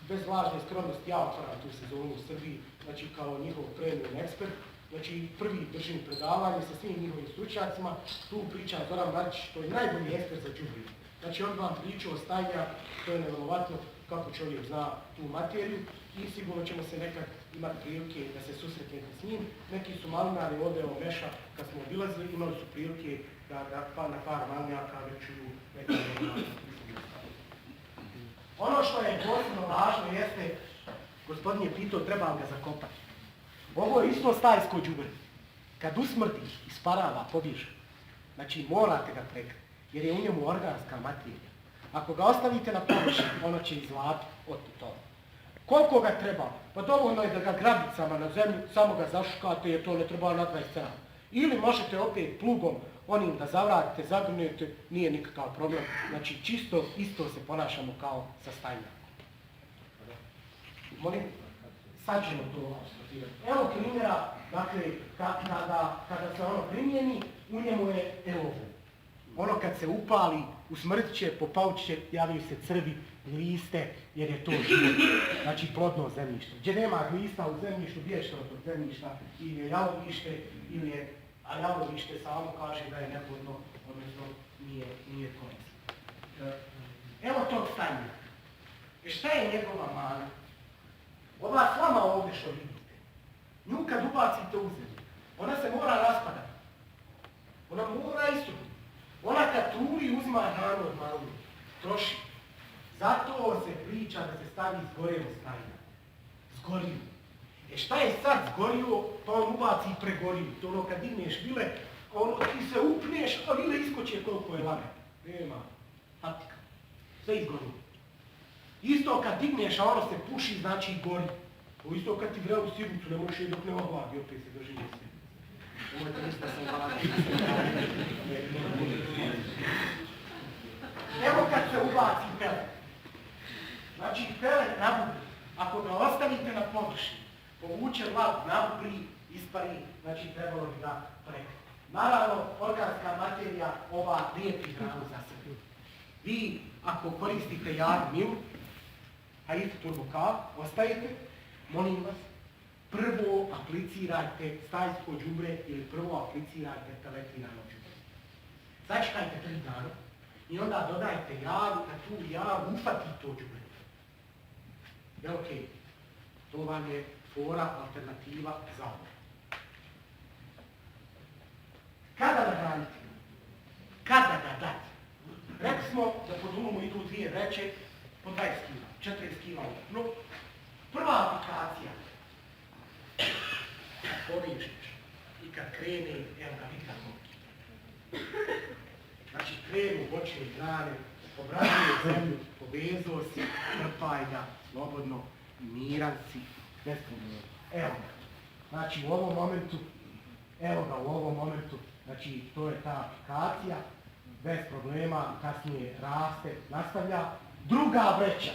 Bez lažne skromnosti ja otvaram tu sezonu u Srbiji, znači kao njihov premium ekspert. Znači prvi držim predavanje sa svim njihovim stručnjacima, tu priča Zoran Marčić, to je najbolji ekspert za đubrivo. Znači on vam priča o stajnja, to je nevjerovatno kako čovjek zna tu materiju i sigurno ćemo se nekad imati prilike da se susretnete s njim. Neki su malinari ovdje o Meša, kad smo obilazili, imali su prilike da na par malinjaka već čuju neke Ono što je posebno važno jeste, gospodin je pitao, treba ga zakopati. Ovo je isto stajsko đubre. Kad usmrdi, isparava, pobježe. Znači morate ga prekriti, jer je u njemu organska materija. Ako ga ostavite na površini, ono će izlati od toga. Koliko ga treba? Pa dovoljno je da ga grabicama na zemlju, samo ga zašukate jer to ne treba na 27. Ili možete opet plugom onim da zavratite, zagrnete, nije nikakav problem. Znači čisto isto se ponašamo kao sa stajnjakom. Molim, sad ćemo to apostrofirati. Evo primjera, dakle, kada se ono primjeni, u njemu je evo. Ono kad se upali, usmrtit će, popaući će, javljaju se crvi, gliste, jer je to život. Znači plodno zemljište. Gdje nema glista u zemljištu, bježite od zemljišta, ili je jalovište, ili je, a jalovište samo kaže da je neplodno, odnosno nije korisno. Evo tog stanja. Šta je njegova mana? Ova slama ovdje što vidite, nju kad ubacite u zemlju, ona se mora raspadati. Ona mora istrubiti. Ona kad truli uzima hranu od malog, troši. Zato se priča da se stavi zgorjelo stajna. Zgoriju. Šta je sad zgorio, pa on ubaci i pregoriju. To ono kad digneš vile, ono ti se upneš, a vile iskoče koliko je lane. Nema. Patika. Sve izgoriju. Isto kad digneš, a ono se puši, znači gori. O isto kad ti vreo u sirnicu, ne možeš je dok ne ohladi, opet se drži na sve. Nemojte misliti da sam hladio. Evo kad se ubaci pelet. Znači pelet nabubri. Ako ga ostavite na površini, povuče lav, nabubri, ispari, znači trebalo bi ga prekriti. Naravno, organska materija ova lijepi hranu za sebe. Vi, ako koristite jaru milu, a isto turbokav, ostavite, molim vas, prvo aplicirajte stajsko đubre ili prvo aplicirajte peletirano đubre. Sačekajte 3 dana i onda dodajte jaru, da tu jaru ufati to đubre. Jel okej? To vam je fora, alternativa za ovo. Kada nahraniti? Kada ga dati? Rekli smo da po dulumu idu 2 vreće po 20 kg, 40 kg ukupno. Prva aplikacija, kad povežeš i kad krene, evo ga vidi kako znači krenu voćne grane, obrađuje zemlju, povezao si, trpaj ga, slobodno, miran si, bez problema. Evo ga. Znači u ovom momentu, evo ga u ovom momentu, znači to je ta aplikacija, bez problema, kasnije raste, nastavlja. Druga vreća,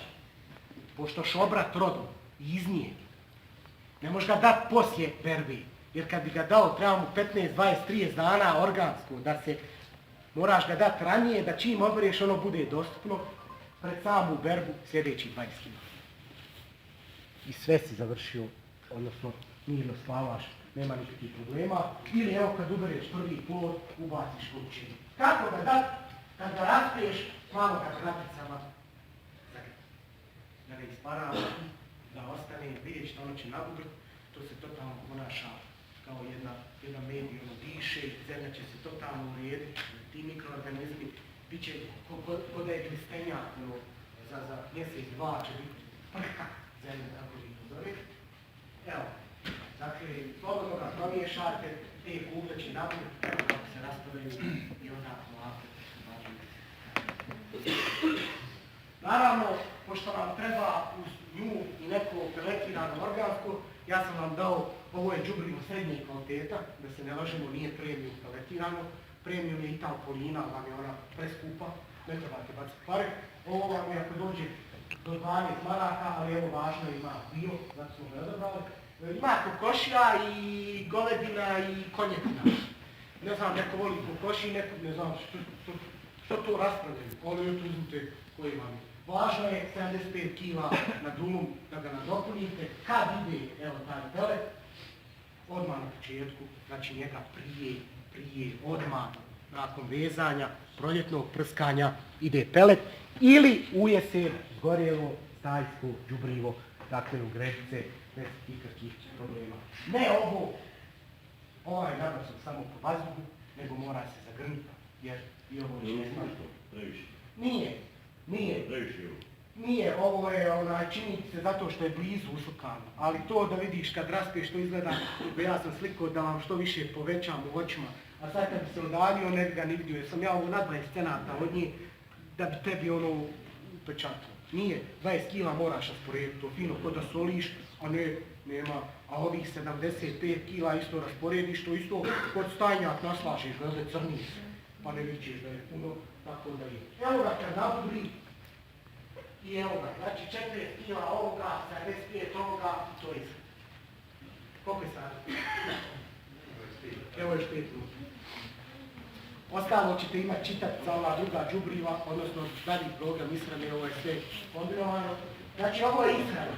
pošto šobrat rodom iz nje, ne možeš ga dati poslije berbe, jer kad bi ga dao treba mu 15, 20, 30 dana organsko, da se moraš ga dati ranije, da čim odbereš ono bude dostupno, pred samu berbu sljedeći 20 kg. I sve si završio, odnosno mirno spavaš, nema nikakvih problema. Ili evo kad ubereš prvi plod, ubaciš količinu. Kako ga dati? Kad ga raspiješ, malo ga krapicama zagrati. Da ga isparava, da ostane, vidiš da ono će nabubrati, to se totalno ponaša kao jedan medij, ono diše, zemlja će se totalno urediti, ti mikroorganizmi, bit će kod da je glistenjak, za mjesec, 2 će biti prka zemlja, tako bi to zove. Evo, dakle, slobodno ga promiješate, te kugle će nabubrati, evo kako se raspravaju i onda ovako se vađaju. Naravno, pošto nam treba uz nju i neko peletirano organsko, ja sam vam dao, ovo je đubrivo srednje kvaliteta, da se ne lažemo, nije premium peletirano, premium je Italpolina, vam je ona preskupa, ne trebate baciti pare. Ovo vam je ako dođe do 12 maraka, ali evo važno ima bio, zato smo ga odabrali. Ima kokošija i govedina i konjetina. Ne znam, neko voli kokoši, neko ne znam što to raspravljaju, ali eto uzmite koji vam je. Važno je 75 kg na dulum da ga nadopunite. Kad ide, evo taj pelet, odmah na početku, znači njega prije, odmah, nakon vezanja, proljetnog prskanja, ide pelet. Ili u jesen zgorjelo stajsko đubrivo, dakle u gredice, bez ikakvih problema. Ne ovo, ovaj nabacom samo po vazduhu, nego mora se zagrnuti, jer i ovo ne znam. Nije, ovo je čini se zato što je blizu usukano, ali to da vidiš kad raspiješ što izgleda, ja sam slikao da vam što više povećam u očima, A sad kad bi se udalio, ne bi ga ni vidio, jer sam ja ovo na 20 cenata od njih, da bi tebi ono upečatilo. Nije, 20 kila moraš rasporediti, to fino ko da soliš, a ne, nema, a ovih 75 kila isto rasporediš, to isto kod stajnjak naslažeš, glede crni se, pa ne vidiš da je puno, tako da je. Evo ga kad nabudri, i evo ga, znači 40 kila ovoga, 75 ovoga, to je sve. Koliko je sad? Evo još 5 minuta. Ostalo ćete imati čitati za ova druga đubriva, odnosno dalji program ishrane, ovo je sve kombinovano. Znači ovo je ishrana.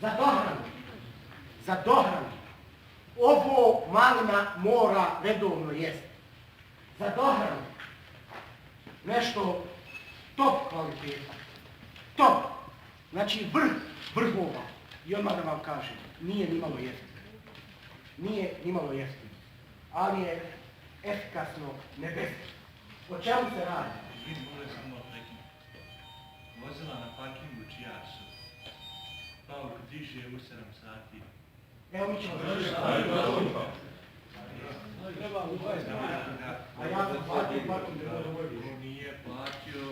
Za dohranu. Za dohranu. Ovo malina mora redovno jesti. Za dohranu. Nešto top kvaliteta. Top. Znači vrhova. I odmah da vam kažem, nije nimalo jeftino. Nije nimalo jeftino. Ali je efikasno nebesko. O čemu se radi?
Vidim, ovdje sam malo prekinuti. Vozila na parkingu čija su. Pavlo diše u 7 sati.
Evo mi ćemo završiti. A ja sam platio parking da dovoljim.
On nije platio.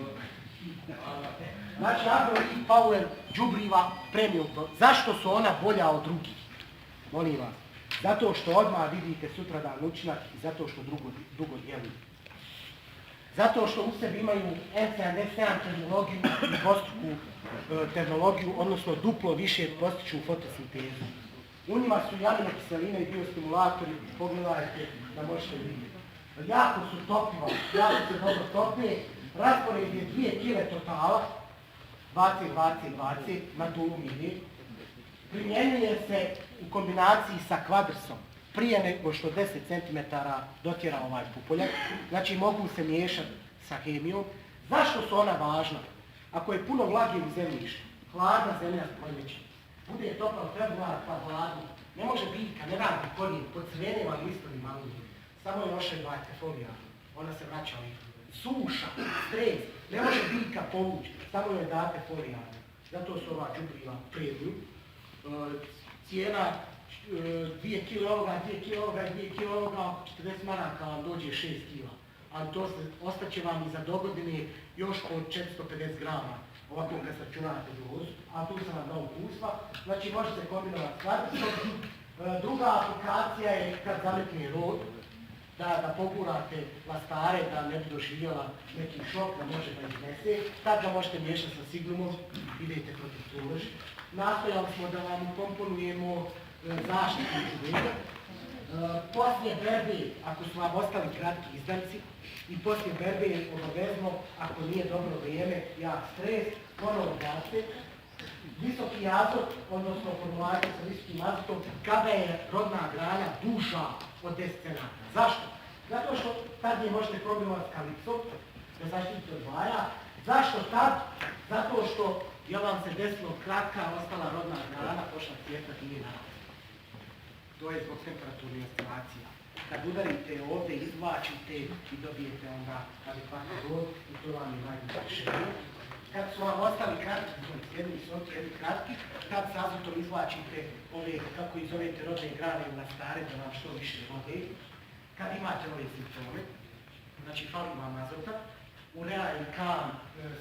Znači, Agro i Power đubriva premium. Zašto su ona bolja od drugih? Molim vas. Zato što odmah vidite sutradan učinak i zato što dugo djeluju. Zato što u sebi imaju N77 tehnologiju i dvostruku tehnologiju, odnosno duplo više postiču fotosintezu. U njima su i aminokiseline i biostimulatori, pogledajte da možete vidjeti. Jako su topiva, jako se dobro tope, raspored je 2 kg totala, 20 na dolu mini. Primjenjuje se u kombinaciji sa kvadrsom, prije nego što 10 cm dotjera ovaj pupoljak, znači mogu se miješati sa hemijom. Zašto su ona važna? Ako je puno vlage u zemljištu, hladna zemlja s proljećem, bude toplo februar pa hladno, ne može biljka, ne radi korijen, pod cvenima listovi malini, samo je ošebajte folijarno, ona se vraća u listu. Suša, stres, ne može biljka povući, samo joj date folijarno. Zato su ova đubriva premium. Cijena 2 kg ovoga, 2 kg ovoga i 2 kg ovoga, oko 40 maraka vam dođe 6 kg. Ali to ostaće vam i za dogodine još od 450 grama, ovako kad se računate dozu, a tu sam vam dao ukusva. Znači može se kombinovati s kvadricom. Druga aplikacija je kad zametne rod, da pogurate lastare, da ne bi doživjela neki šok, da može da iznese. Tad ga možete miješati sa siglumom, idete protiv truleži. Nastojali smo da vam ukomponujemo zaštitnu čuvenu. Poslije berbe, ako su vam ostali kratki izdanci, i poslije berbe je obavezno, ako nije dobro vrijeme, jak stres, ponovo date. Visoki azot, odnosno formulacija sa visokim azotom, kada je rodna grana duža od 10 cm. Zašto? Zato što tad je možete kombinovati s kalipsom, da zaštitite od vaja. Zašto tad? Zato što je vam se desilo kratka, ostala rodna grana, pošla cvjetna i nije naravno. To je zbog temperaturnih oscilacija. Kad udarite ovdje, izvlačite i dobijete onda adekvatni rod i to vam je najbolje rješenje. Kad su vam ostali kratki, jedni sorti, jedni kratki, tad s azotom izvlačite ove, kako ih zovete, rodne grane u lastare, da vam što više rode. Kad imate ove simptome, znači fali vam azota, urea i kam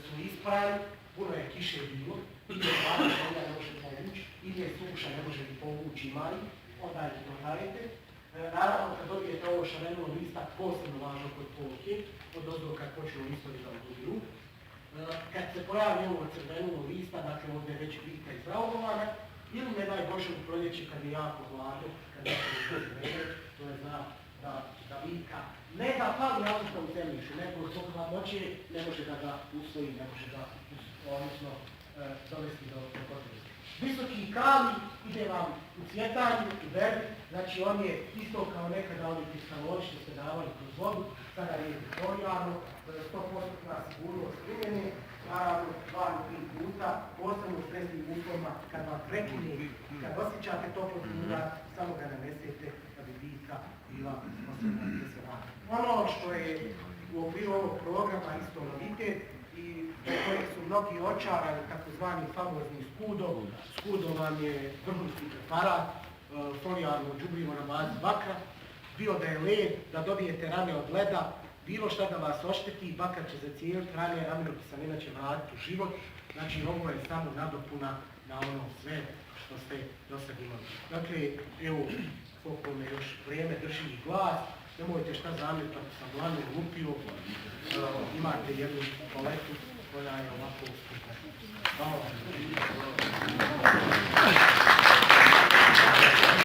su ispravili, puno je kiše bilo, ili je vlada zemlja ne može povući, ili je suša ne može ni povući imali, onda je dodajete. Naravno, kad dobijete ovo šarenilo lista, posebno važno kod polke, od ozdo kad počnu listovi da obudiru. Kad se pojavi ovo crvenilo lista, dakle ovdje je već biljka izraugovana, ili ne daj Bože u proljeće kad je jako hladno, kad je vreme, to je znak da biljka ne da pali azota u zemljištu, nego zbog hladnoće ne može da ga usvoji, ne može da odnosno dovesti do potrebe. Visoki kali ide vam u cvjetanju, u berbi, znači on je isto kao nekada oni kristaloni što ste davali kroz vodu, sada je viktorijalno, 100% sigurnost primjene, naravno 2-3 puta, posebno u stresnim uslovima, kad vam prekine, kad osjećate toplotni udar, samo ga nanesete da bi biljka bila sposobna da se radi. Ono što je u okviru ovog programa isto novitet, i kojeg su mnogi očarani, takozvani famozni skudo. Skudo vam je vrhunski preparat, folijarno đubrivo na bazi bakra. bio da je led, da dobijete rane od leda, bilo šta da vas ošteti, bakar će zacijeliti rane, rameno kiselina će vratiti u život. Znači ovo je samo nadopuna na ono sve što ste do sad imali. Dakle, evo, koliko me još vrijeme drži i glas, nemojte šta zamjeriti ako sam glavno lupio, imate jednu paletu koja je ovako skupa. Hvala vam.